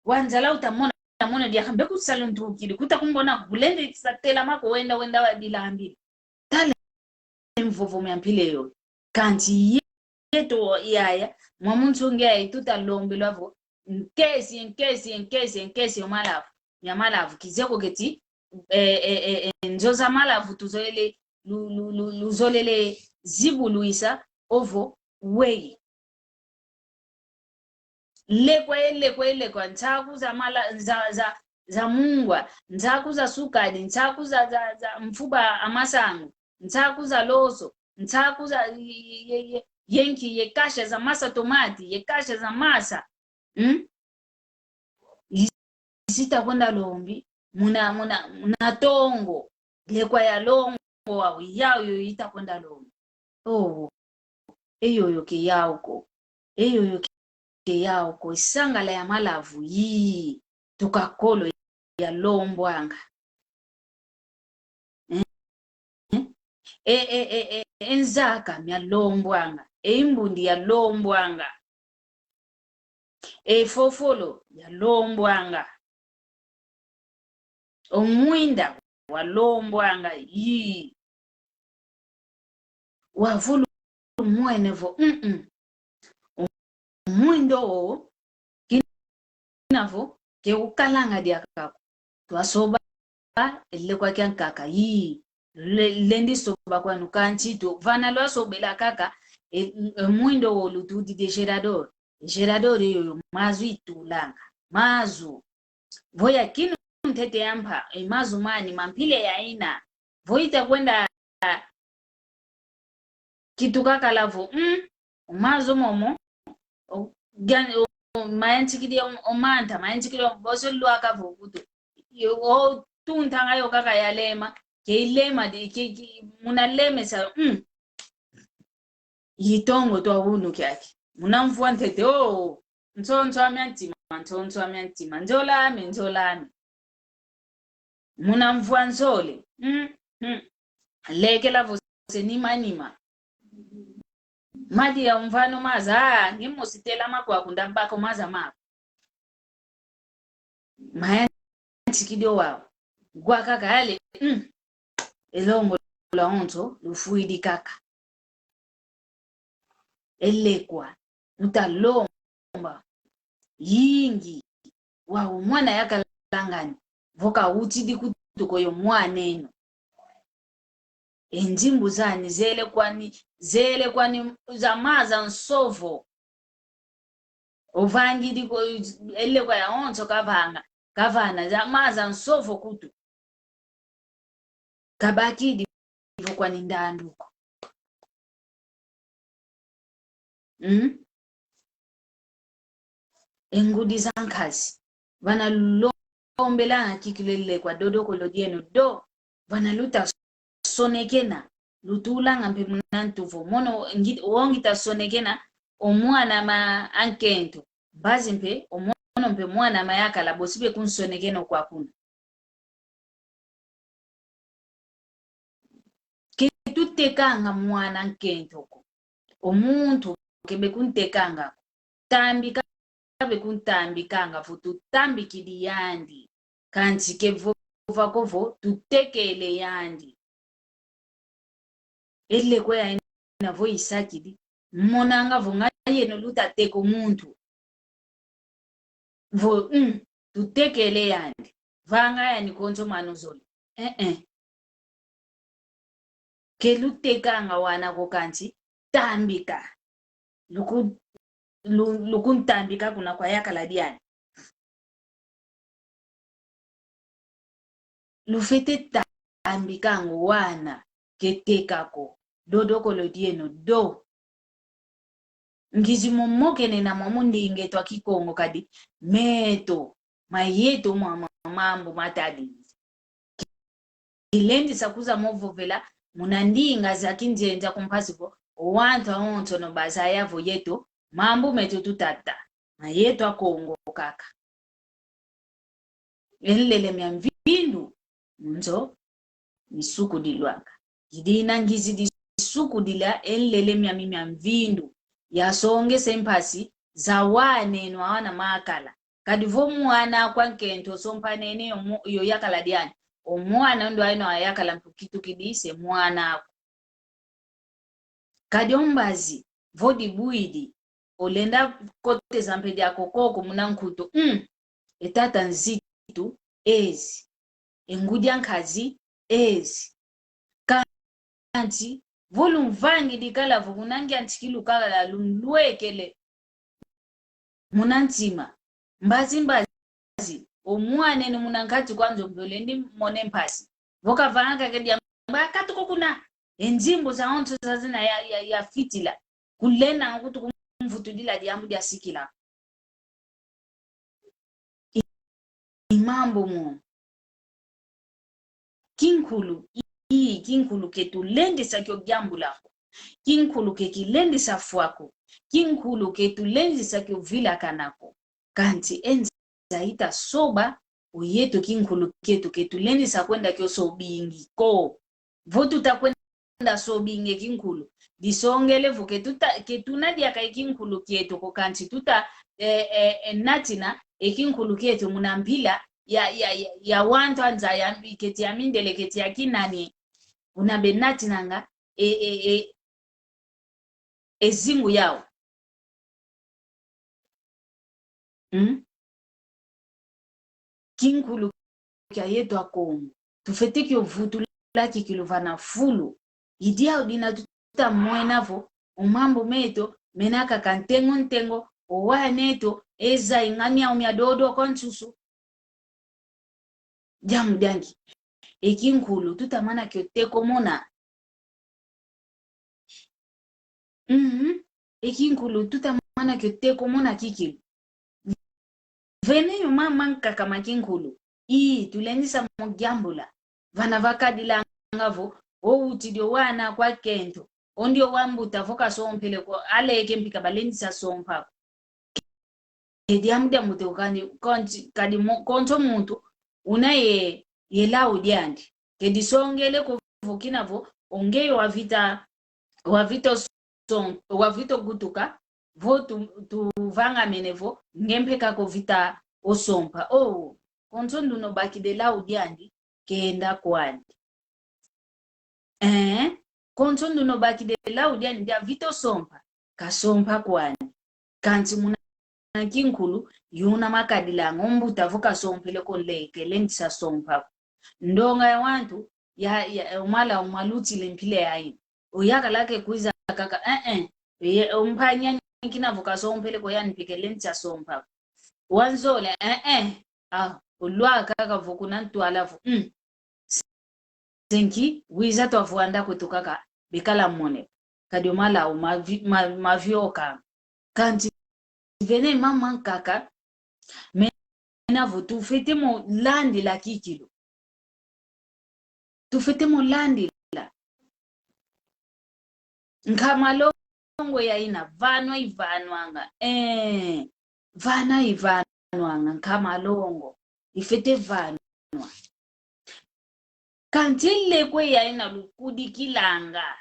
wanzala utamona mona diakambe kusalo ntukidi kuta kumbona kulende satela mako wenda wadila ambili tale mvovo myampile kanti yeto yaya mwamuntunge yayi tutalombelwa vo nkesi yamalavu kizeko keti njoza malavu tuzolele luzolele zibuluisa ovo wei lekwa ntakuza mala za mungwa ntakuza sukadi ntakuza za mfuba amasangu ntakuza loso ntakuza yenki yekasha za masa tomati yekasha za masa isita kwenda lombi muna tongo lekwa ya longo au yayo ita kwenda lombi eyoyo ke yauko isangala ya malavu yi tukakolo ya lombwanga enzaka mya lombwanga imbundi ya lombwanga fofolo ya lombwanga omwinda wa lombwanga yi wavulu mwenevo mwindo kinavo ke ukalanga diakako twasoba ele kwa kyankaka yi lendi soba kwa nukanchito vana lwa sobela kaka mwindo wo lutudi de gerador yo mazu itulanga mazu voya kinu mtete yampa mazu mani mampile ya ina voita kwenda kitu kaka lavo mazu momo mayanchikidi omanta mayanchikidi boso lwaka vokuto yo tuntanga yo kaka yalema keilema munaleme sa yitongo to hunu kyake munamvua ntete ntsonso amyantima njolami munamvua nzole leke lavo senima madi ya mfano maza ngimo sitela makwa kundambako maza mako maya ntikidio wao gwa kaka yale elongo la onto lufuidi kaka elekwa utalomba yingi wa umwana yakalangani voka utidi kutuko yo mwaneno enjimbu zani zele kwani zamaza nsovo uvangidi ko ele kwa ya onto kavana zamaza nsovo kutu kabakidi kwani ndanduko engudi zankazi vana lombelana kikilele kwa dodoko lodieno do vana luta sonekena lutulanga mpe munantuvo mono wongita sonekena omwana ma ankento bazi mpe omono mpe mwana mayakala bosibe kunsonekena kwa kuna ketutekanga mwana ankento ko omuntu kebe kuntekanga tambika kabe kuntambikanga futu tambikidi yandi kanti kevova kovo tutekele yandi ele kwa ina vo isakidi monanga vonga yeno lutateko muntu vo tutekele yandi vanga yani konzo manuzoli kelutekanga wana ko kanti tambika lukuntambika kuna kwa yakala diani lufete tambikango wana ketekako dodoko lodieno do ngizi momokene na mwamundi ingetwa kikongo kadi meto mayeto mambo matadi ilendi sakuza movovela munandinga zakinjenja kumpasipo owanta onto no bazaya vo yeto mambo meto tutata mayeto akongo kaka elele myamvindu nzo misuku dilwaka idina ngizi disuku dila elele myamvindu yasonge sempasi zawane no awana makala kadi vo mwana kwa nkento sompanene yo yakala diani omwana ndo ayino ayakala mpukitu kidise mwana kadi ombazi vodi buidi olenda kote zampedi akokoko munankuto etata nzitu ezi engudi ankazi ezi kanti volumvangi dikala vumunangi antikilu kala lumlwekele munantima mbazi omwane ni munankati kwanzo mdolendi mone mpasi voka vanga kedi mbakatuko kuna enjimbo za onto zazina ya fitila kulena ngutu kumvutudila diambu dia sikila imambo mu kinkulu ketu lendi sakyo jambu lako kinkulu kekilendi safuako kinkulu ketu lendi sakyo vila kanako kanti enza ita soba uyeto kinkulu ketu lendi sakwenda kyo sobingi ko votu takwenda sobinge kinkulu disongele vuke ketuna dia kai kinkulu ketu ko kanti tuta natina ekinkulu ketu munambila ya wantu anza ya keti ya mindele keti ya kinani unabenati nanga ezingu yao kinkulu kya yetu akongo tufeteki ovutu laki kiluvana fulu idia udina tuta mwenavo umambo meto menaka kantengo owa neto eza ingania umya dodo konsusu jamu dangi ekinkulu tutamana kyoteko mona ekinkulu tutamana kyoteko mona kikilu vene yo mama kama kinkulu tulendisa mogyambula vana vakadila ngavo utidio wana kwa kento ondio wambuta voka sompele ko aleke mpika balendisa sompa ediamda mutokani kadi konto muntu unaye yelau diandi kedisongele ko vokinavo ongeyo wavita son wa vito gutuka vo tu vanga menevo ngempe kako vita osompa konsondo no baki de la udiandi kenda kwani konsondo no baki de la udiandi dia vito sompa kasompa kwani kanti muna kinkulu yuna makadila ngombuta vuka sompele konleke lengisa sompa ndonga ya wantu ya umala umaluti lempile yayi uyaka lake kuiza kaka umpanya kina vuka sompele ko yani pike lengisa sompa wanzole ulwa kaka vukuna ntu alafu senki wiza to avuanda kwetu kaka bikala mone kadiomala mavioka kanti vene mama kaka mena vutu fete mo landi la kikilo tu fete mo landi la nkamalongo ya ina vanwa ivanwanga vana ivanwanga nkamalongo ifete vanwa kanti lekwe ya ina lukudi kilanga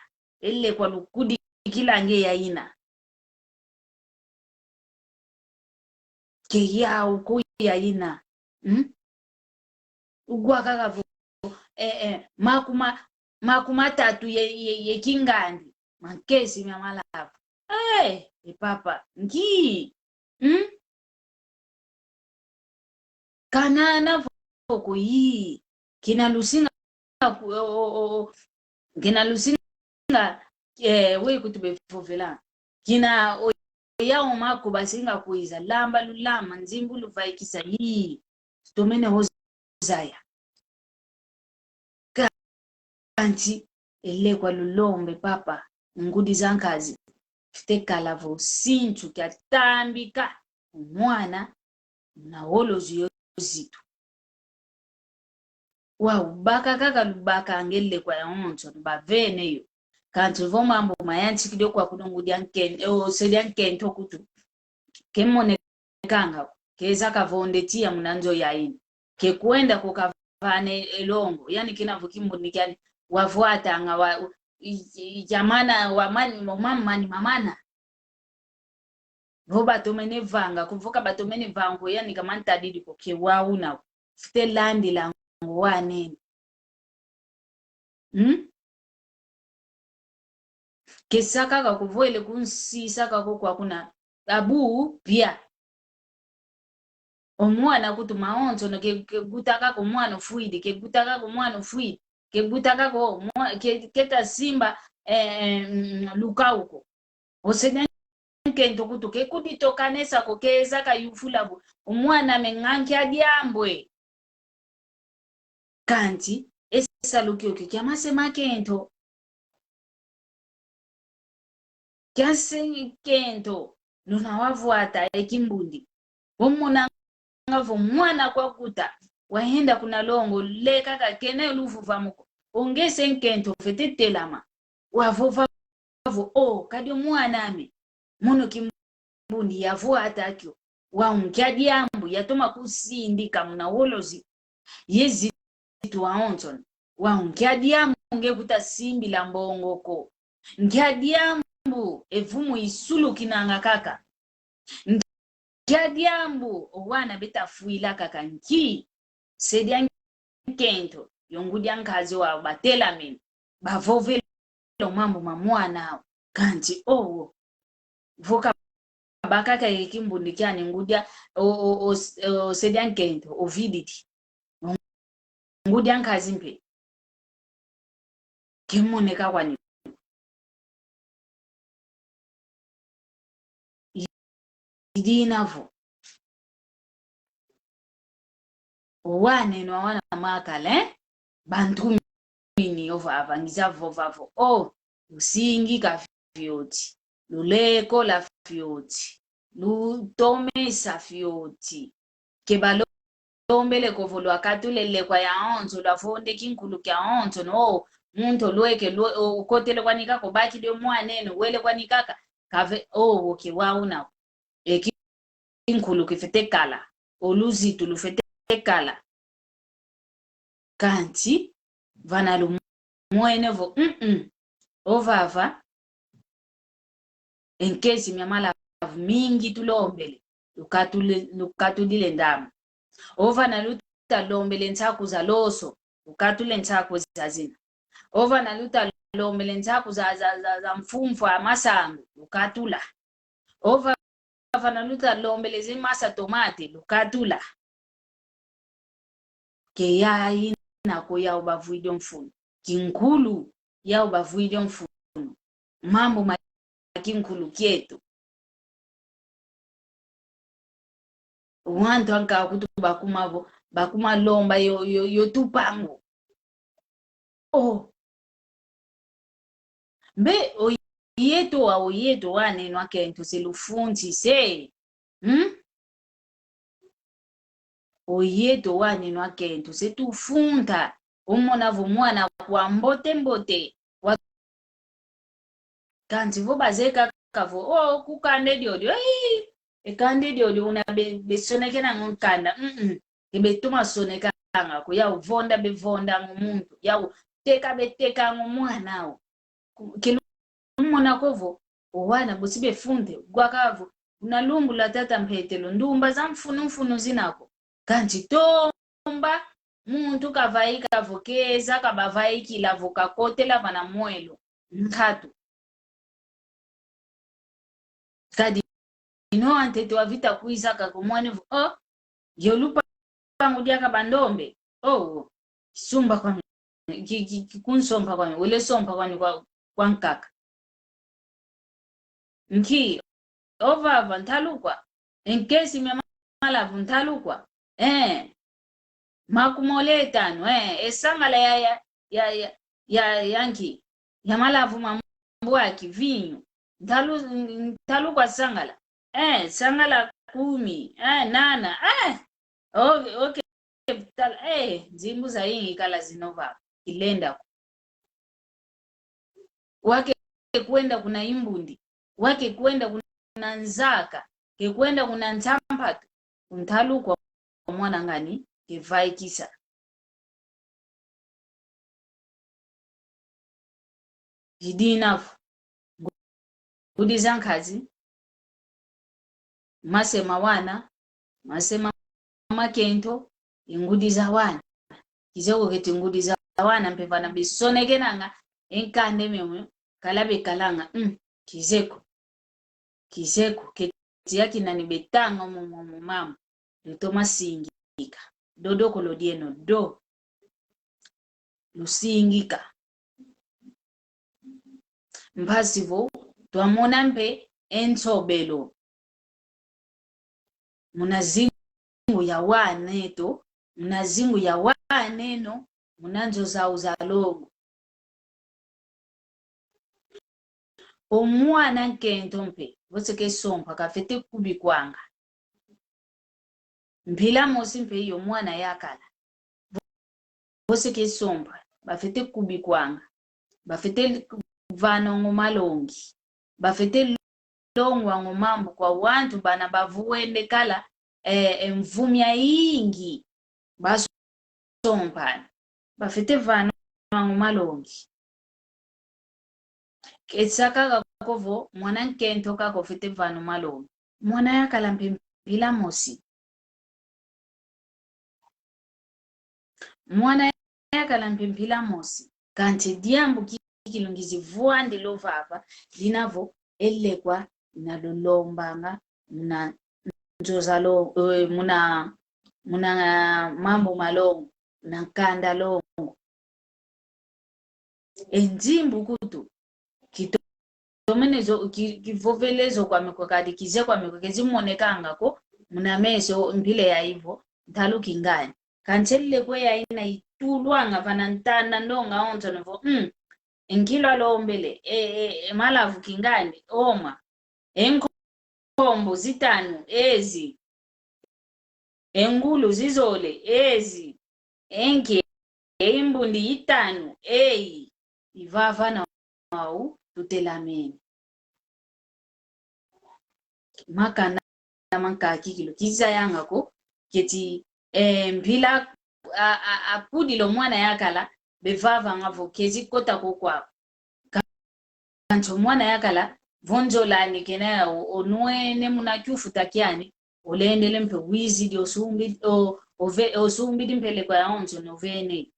kwa lukudi kilange ya ina ke ya uko ya ina ugwa kaka makuma tatu ye kingandi makesi mya malafu papa ngi kanana voko yi kina lusinga we kutube fovela kina ya omako basinga kuiza lamba lulama nzimbu luvaikisa yi stomene hozaya kanti kwa lulombe papa ngudi zankazi fitekala vo sinchu kya tambika umwana na holo zitu baka kaka lubaka angele kwa yonto bavene yo kanti vo mambo mayanchi kido kwa kudongudi anken sedi ankento kutu kemone kanga keza kavondetia munanzo yaini ke kuenda kukavane elongo yani kinavukimbo nikani wavuata nga jamana wamani mamana vo batomene vanga kuvuka batomene vango yani kamanta didi koke wauna fite landi la ngwane kesaka kakuvoele kunsisa kako kwa kuna abu pia omwana kutu maonzo no ke gutaka ko mwana fuidi ke gutaka ko mwana fuidi ke gutaka ko keta simba lukauko osenya kento kutu ke kuditokanesa ko keza ka yufulabu omwana menganki adiambwe kanti esa lukio ke kyamasema kento kyase kento nuna wavuata ekimbundi omuna ngavo mwana kwa kuta wahenda kuna longo leka kakene luvuva muko ongese nkento fetetelama wavova kadio mwana ame mono kimbundi yavu atakyo waunkyadi ambu yatoma kusindika muna wolozi yezi tuwaonton waunkyadi ambu ngekuta simbi la mbongoko nkyadi ambu evumu isulu kinanga kaka Kiadiambu owana beta fuila kaka nki sedia nkento yongudi ankazi wa batela mini bavovelo mambo mamwana kanti voka bakaka yekimbundi kyani ngudia sedia nkento oviditi ngudi ankazi mpe kimoneka kwani idinavo wane no wana makale bantu mini ovava ngizavovavo usingi kafioti luleko la fioti lutomesa fioti kebalo tombele kovolo akatulele kwa ya onzo la fonde kinkulu kya onzo no muntu lweke ukotele kwanika ko baki de mwaneno wele kwanikaka kave okay wauna kinkulu kifete kala oluzitu lufete kala kanti vana lu mwenevo ovava enkesi myamala mingi tulombele lukatulile ndama ova naluta lombele ntsaku za loso lukatule ntsaku zazina ova naluta lombele ntsaku za mfumfwa masangu lukatula ova naluta lombele zimasa tomate lukatula ke yayi nako ya ubavuidio mfuno kinkulu ya ubavuidio mfuno mambo makinkulu kietu wantu anka kutu bakuma lomba yo tupango mbe oyeto wanenwa akentu selufunti se oyeto wanenwa akentu setufunta umonavo mwana kwa mbote kanti vo bazeka kavo kukande diodio ekande diodio una besonekena ngonkanda ebetuma sonekanga ko ya uvonda bevonda ngomuntu ya beteka ngomwana kilo mona kovo owana busibe funde gwakavo unalungu la tata mphetelo ndumba za mfunu zinako kanti tomba muntu kavaika vokeza kabavaiki la vokakotela vana mwelo nkatu kadi ino antete wa vita kuizaka kumwani yolupa pangudia kabandombe sumba kwa kunsompa kwani ule sompa kwani kwa nkaka nki ovava ntalukwa enkesi myamalavu ntalukwa makumoletano esangala ya yanki yamalavu mambo yaki vinyo ntalukwa sangala sangala 10 nana okay zimbu za yingi kala zinova kilenda wake kwenda kuna imbundi wake kwenda kuna nzaka ke kwenda kuna ntampatu untalukwa mwana ngani kevai kisa jidinafu ngudi zankazi masema wana masema makento ingudi za wana kizoko keti ngudi za wana mpevana bisonekenanga enkande memwe kalabe kalanga kizeko keti yaki nani betanga mama lutoma singika dodo kolodieno do lusingika mpasivo twamona mpe entsobelo munazingu ya waneto munazingu ya waneno munanzo za uzalogo omwana nkento mpe voseke sompa kafete kubi kwanga mpila mosi mpe iyo mwana yakala voseke sompa bafete kubi kwanga bafete vanongo malongi bafete longwa ngomambo kwa wantu bana bavuende kala mvumya ingi basompana bafete vanongo malongi ketsaka kakovo mwana nkento kako fete vano malongi mwana yakala mpila mosi mwana yakala mpila mosi kanti diambu kilungizi vuande lovava linavo elekwa nalolombanga muna nzozalo muna mambo malongo na nkanda longo enzimbu kutu kitomenezo kivovelezo kwa mikokadi kize kwa mikokezi monekanga ko muna meso mpile ya hivyo ntaluki ngani kanchelle kwe ya ina itulwanga vanantana ndonga onto nevo enkilo alombele malavu kingani oma enkombo zitanu ezi engulu zizole ezi enke imbundi itanu ivava na au tutelameni makana mankaki kilo kiza yangako keti mpila apudi lo mwana yakala bevava ngavo kezi kota kokwa kancho mwana yakala vonjolani kena onuene munakyufuta kyani olendele mpe wizi di osumbi osumbi di mpele kwa onzo novene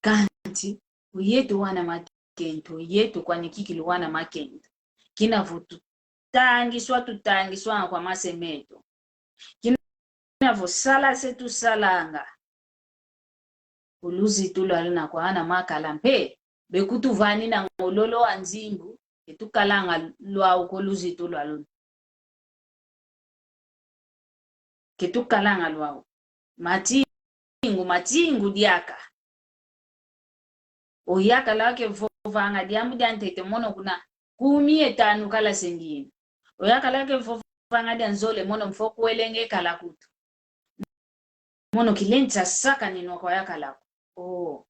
kanti uyetu wana makento yetu kwa nikikili wana makento kina vutu tutangiswa kwa masemeto kina vosala setu salanga uluzi tulalina kwa ana makala mpe bekutu vani na ngololo anzimbu ketukalanga lwa ukoluzi tulaluna ketukalanga lwa matingu diaka oyaka lake vovanga diambu diantete mono kuna kumie tanu kala sengine oyaka lake vovanga dianzole mono mfoku welenge kala kutu mono kilenta saka nino kwa yaka lako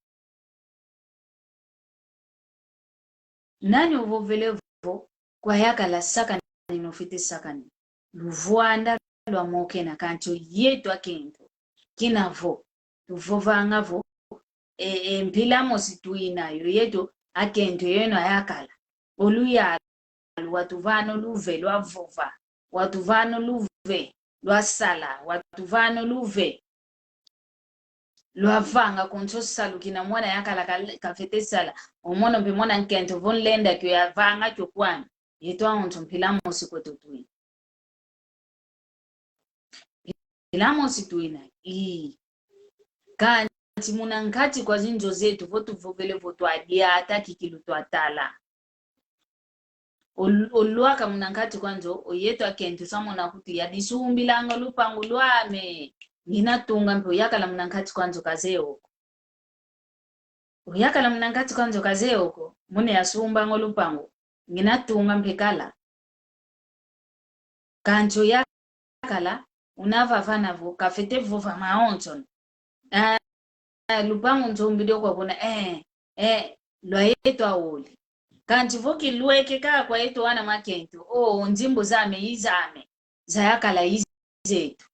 nani uvovelevo kwa yaka la saka nino fite saka nino luvuanda lwa moke na kancho yetu akento kinavo luvovanga vo mpilamo situina yetu akento yeno ayakala oluyalo watuvano luve lwa vova watuvano luve lwa sala watuvano luve lwa vanga konso salu kina mwana yakala kafete sala omono mpe mwana nkento von lenda kyo ya vanga kyo kwana yetu aonto mpilamo sikwetu tuina mpilamo situina kanti muna nkati kwa zinjo zetu votu vovele votu adia ataki kilu tuatala oluaka muna nkati kwanzo oyetu akento samona kuti yadisumbilanga lupangu lwame nginatunga mpe uyakala muna nkati kwanzo kazeo uyakala muna nkati kwanzo kazeo mune yasumba ngolupangu nginatunga mpe kala kancho yakala unavavana vo kafete vova maonson lupangu nzombidio kwa kuna lwa yetu awoli kanti voki lueke kaa kwa yetu wana makento nzimbo zame izame zayakala izetu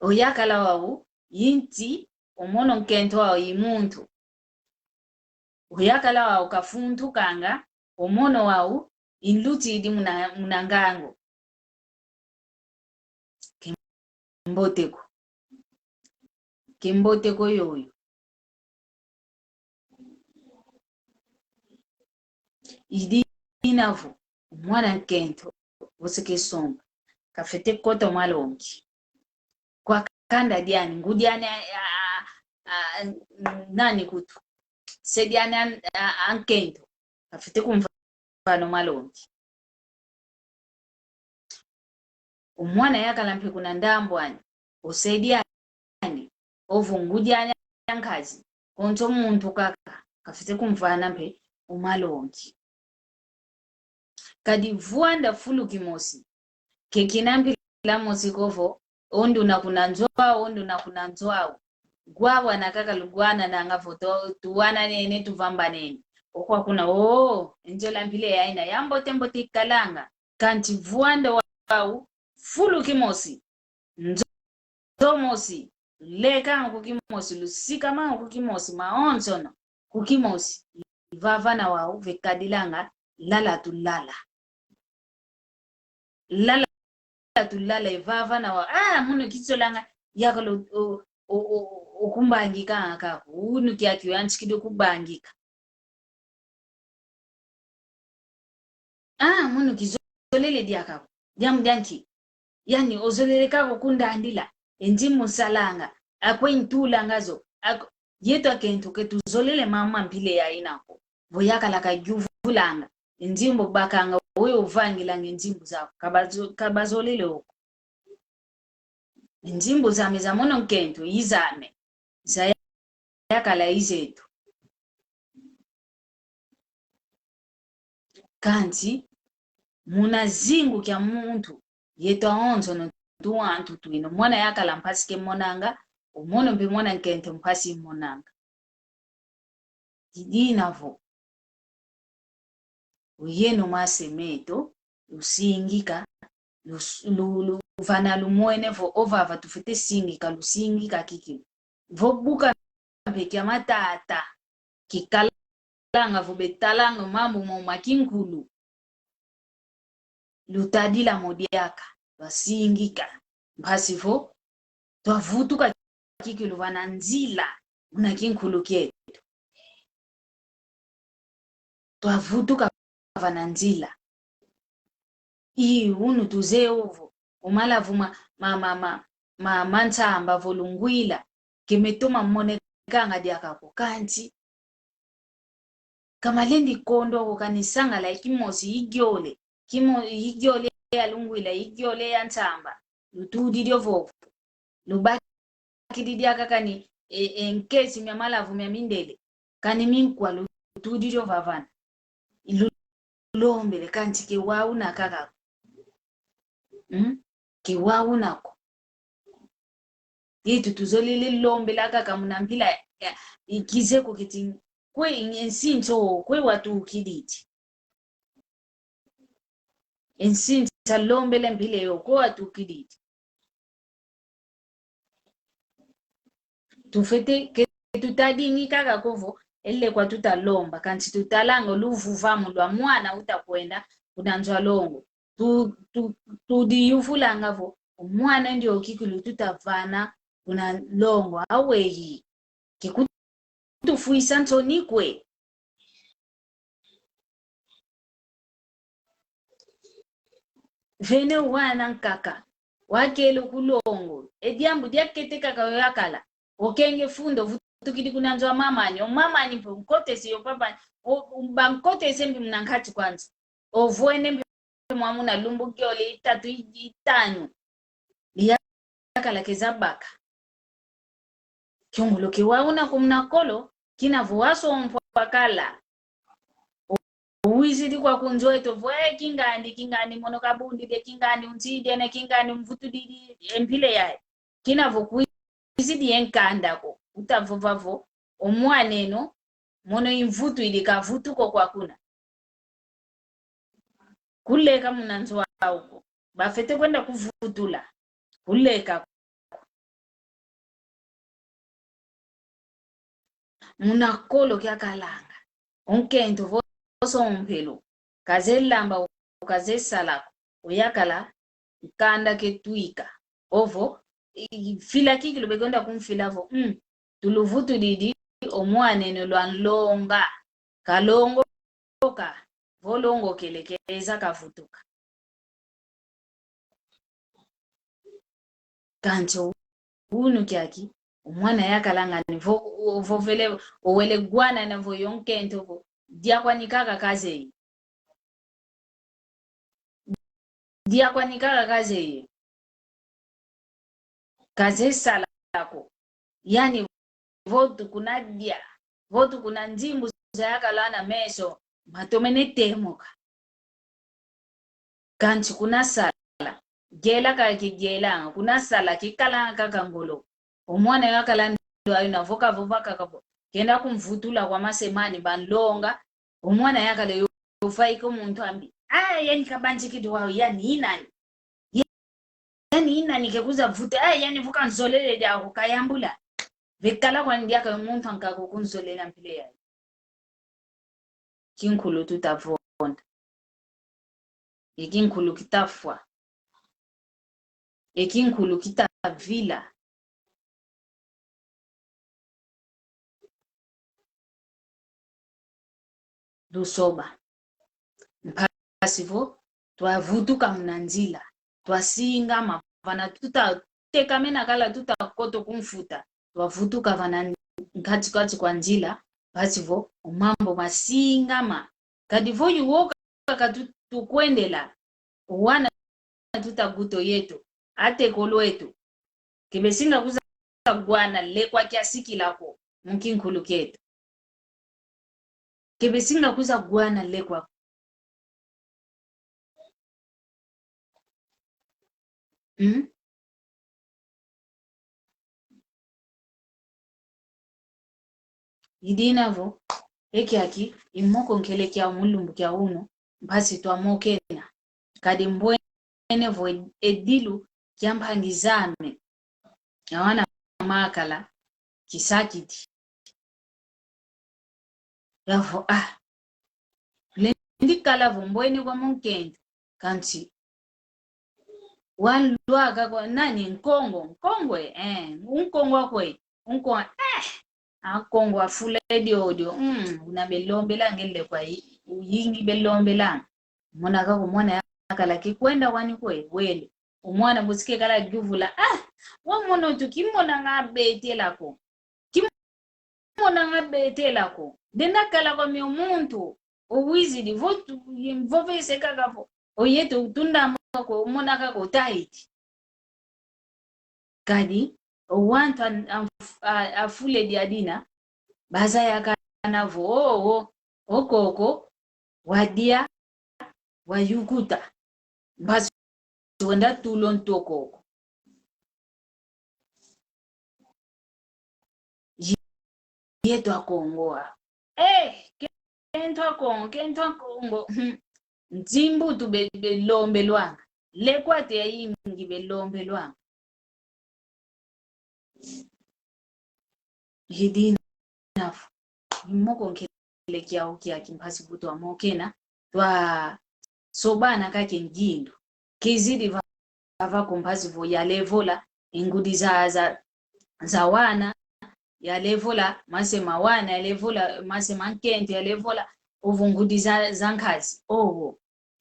oyakala wawu yinti omono nkento wawu imuntu oyakala wawu kafuntu kanga omono wawu inluti idi munangango kemboteko yoyo idi inavo mwana nkento voseke somba kafete koto malongi kwa kanda diani ngudiani nani kutu sediani ankento kafete kumfano malongi umwana yakala mpe kuna ndambwani osediani ovu ngudiani ankazi konto muntu kaka kafete kumfana mpe umalongi kadi vuanda fulu kimosi kekinambi la mosikovo ondu na kunanzwao gwawa na kaka lugwana na ngavoto tuwana nene tuvamba nene okwa kuna enjola mpile ya ina yambo tembo tikalanga kanti vuanda wao fulu kimosi nzomosi leka kukimosi lusika ma kukimosi maonsono kukimosi vavana wao vekadilanga lala tulala ivavana wa muno kitsolanga yakalo okumbangika aka unu kyakyo yanchikide kubangika muno kizolele diaka diamdanki yani ozolele kako kundandila enjimu salanga akwentula ngazo yetu akento ketuzolele mama mpile ya inako voyakala kajuvulanga njimbo bakanga oyo uvangila njimbo zako kabazolele oko njimbo zame za mono nkento izame zayakala izetu kanti muna zingu kya muntu yetu aonzo no tuwantu tuino mwana yakala mpasike monanga umono mpe mwana nkento mpasi monanga idinavo uyeno masemeto lusingika luvana lumwene vo ovava tufete singika lusingika kiki vobuka mpekya matata kikalanga vo betalanga mambo makinkulu lutadila modiaka basingika basi vo twavutuka kikilu vananzila una kinkulu kyetu twavutuka vananzila iyi unu tuze ovo umala vuma mansamba volungwila kimetuma mmonekanga diakako kanti kamalendi kondo kanisanga la kimosi igyole igyole ya lungwila igyole ya nsamba lutudi diovo lubaki didiaka kani enkesi myamalavu myamindele kani minkwa lutudi diovavana lombele kanti kewauna kaka kewaunako itu tuzolile lombela kaka munampila ikizeko kiti kwe ensinto kwe watu ukiditi ensinta lombele mpile yo kwe watu ukiditi tufete ke tutadingi kaka kovo ele kwa tutalomba kanti tutalanga luvuvamu lwa mwana utakwenda kunanzwa longo tudiyufulanga vo umwana ndio kikulu tutavana kuna longo awehi kikutufuisa ntonikwe vene wana nkaka wakele kulongo ediambu diakete kaka yakala okenge fundo vutukidi kunanzwa mamani mpo mkote siyo papa bankote sembi mnankati kwanza ovwene mwamuna lumbu kyole itatu itanu liyakala kezabaka kyongolo kiwauna kumnakolo kinavuwaso mpwakala uwizidi kwa kunzoeto vwe kingani mono kabundi de kingani unzide ne kingani mvutu didi empile yae kinavo kuizidi enkandako utavovavo omwaneno mono imvutu ilikavutuko kwa kuna kuleka munanzwa uko bafete kwenda kuvutula kuleka munakolo kyakalanga onkento vosompelo kazelamba kazesalako oyakala kanda ketwika ovo fila kikilo begonda kumfilavo tuluvutu didi omwaneno lwanlonga kalongoka volongo kelekeza kavutuka kancho unu kyaki umwana yakalangani vo vele owele gwana na vo yonkento vo diakwanikaka kaze kaze salako yani votu kunadia votu kuna nzimbu za yakalana meso matomene temoka kanchi kuna sala gela kaki gelanga kuna sala kikalanga kakangolo omwana yakalanda ayo navoka vovaka kapo kenda kumvutula kwa masemani banlonga omwana yakale yofaiko muntu ambi yani kabanji kitu wao yani inani kekuza vute yani vuka nzolele jako kayambula vekala kwa ndiaka muntu ankako kunzolela mpile yayo kinkulu tutavonda ekinkulu kitafwa ekinkulu kitavila dusoba mpasivo twavutuka munanzila twasinga mavana tutatekamena kala tutakoto kumfuta twavutuka vana nkati kwa nzila pasivo mambo masingama kadivo yuwoka katukwendela wana tutaguto yetu ate kolwetu kibesinga kuza gwana lekwa kiasiki lako mkinkulu ketu kibesinga kuza gwana lekwa idinavo ekiaki imoko nkele kya mulumbu kya uno mpasi twamokena kadi mbwene vo edilu kyampangizame awana makala kisakiti yavo lendikala vombweni kwa munkende kanti wanluaka kwa nani nkongwe unkongwa kwe unkongwa akongo afula odio unabelombe langele kwa uyingi belombe lang mona ka kumona yakala kikwenda kwani kwe wele umwana busike kala juvula wamono tukimona ngabete lako kimona ngabete lako denda kala kwa umuntu uwizi di votu yimvove sekagavo oyeto utunda ko umona ka ko taiti kadi owantu afule diadina baza yakana vo okoko wadia wayukuta basi wenda tulon toko yeto akongoa kento kongo nzimbu tu belombe lwanga lekwate yingi belombe lwanga hidina moko nkele kiao kia kimpasi butu wa mokena twa sobana kake ngindo kizidi vava kumpasi vo ya levola ingudi za wana ya levola masema wana ya levola masema nkente ya levola ovungudi za nkazi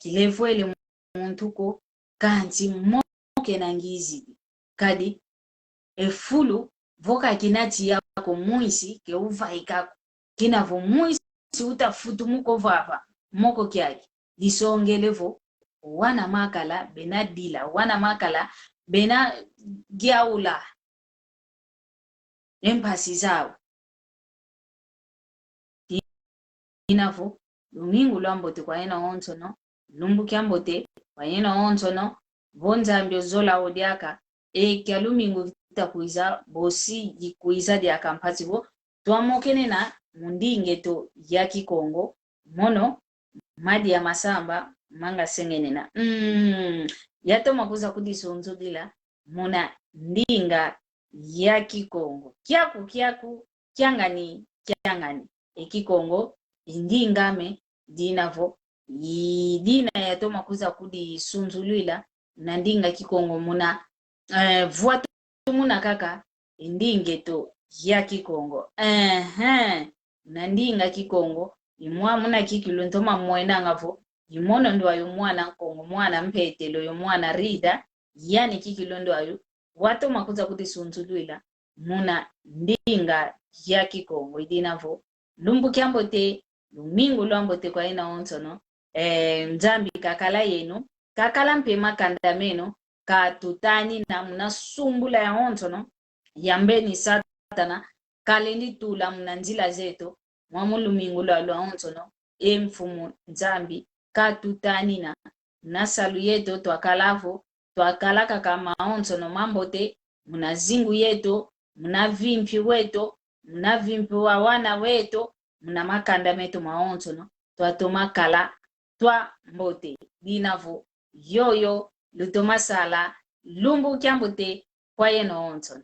kilevoele muntu kanti moke na ngizi kadi efulu voka kinati yako muisi ke uvaikako kinavo muisi utafutu muko vava moko kyaki disongelevo wana makala bena dila wana makala bena giaula empasi zao inavo lumingu lwambote kwa ena onsono lumbu kyambote kwa ena onsono vonzambio zola odiaka kya lumingu kuiza bosi jikuiza dia kampati bo tuamokene na mundinge to ya Kikongo mono madi ya masamba manga sengene na yato makuza kudisonzo dila mona ndinga ya Kikongo kyaku kyangani Kikongo indingame dinavo dina yato makuza kudisunzulila na ndinga Kikongo muna vuatu muna kaka indinge to ya Kikongo na ndinga Kikongo imwa muna kikilo ntoma mwena ngavo imono ndo ayo mwana Kongo mwana mpetelo yo mwana rida yani kikilo ndo ayo watu makuza kutisunzulila muna ndinga ya Kikongo idinavo lumbu kyambote lumingu lwambote kwa ina onsono mzambi kakala yenu kakala mpema kandameno katutani na muna sumbula ya onsono yambeni satana kalendi tula muna nzila zeto mwamulumingu lwa onsono mfumu nzambi katutani na salu yeto twakalavo twakalaka kama onsono mambote muna zingu yeto muna vimpi weto muna vimpi wa wana weto muna makanda meto maonsono twatoma kala twa mbote dinavo yoyo lutoma sala lumbu kyambote kwa yeno onsono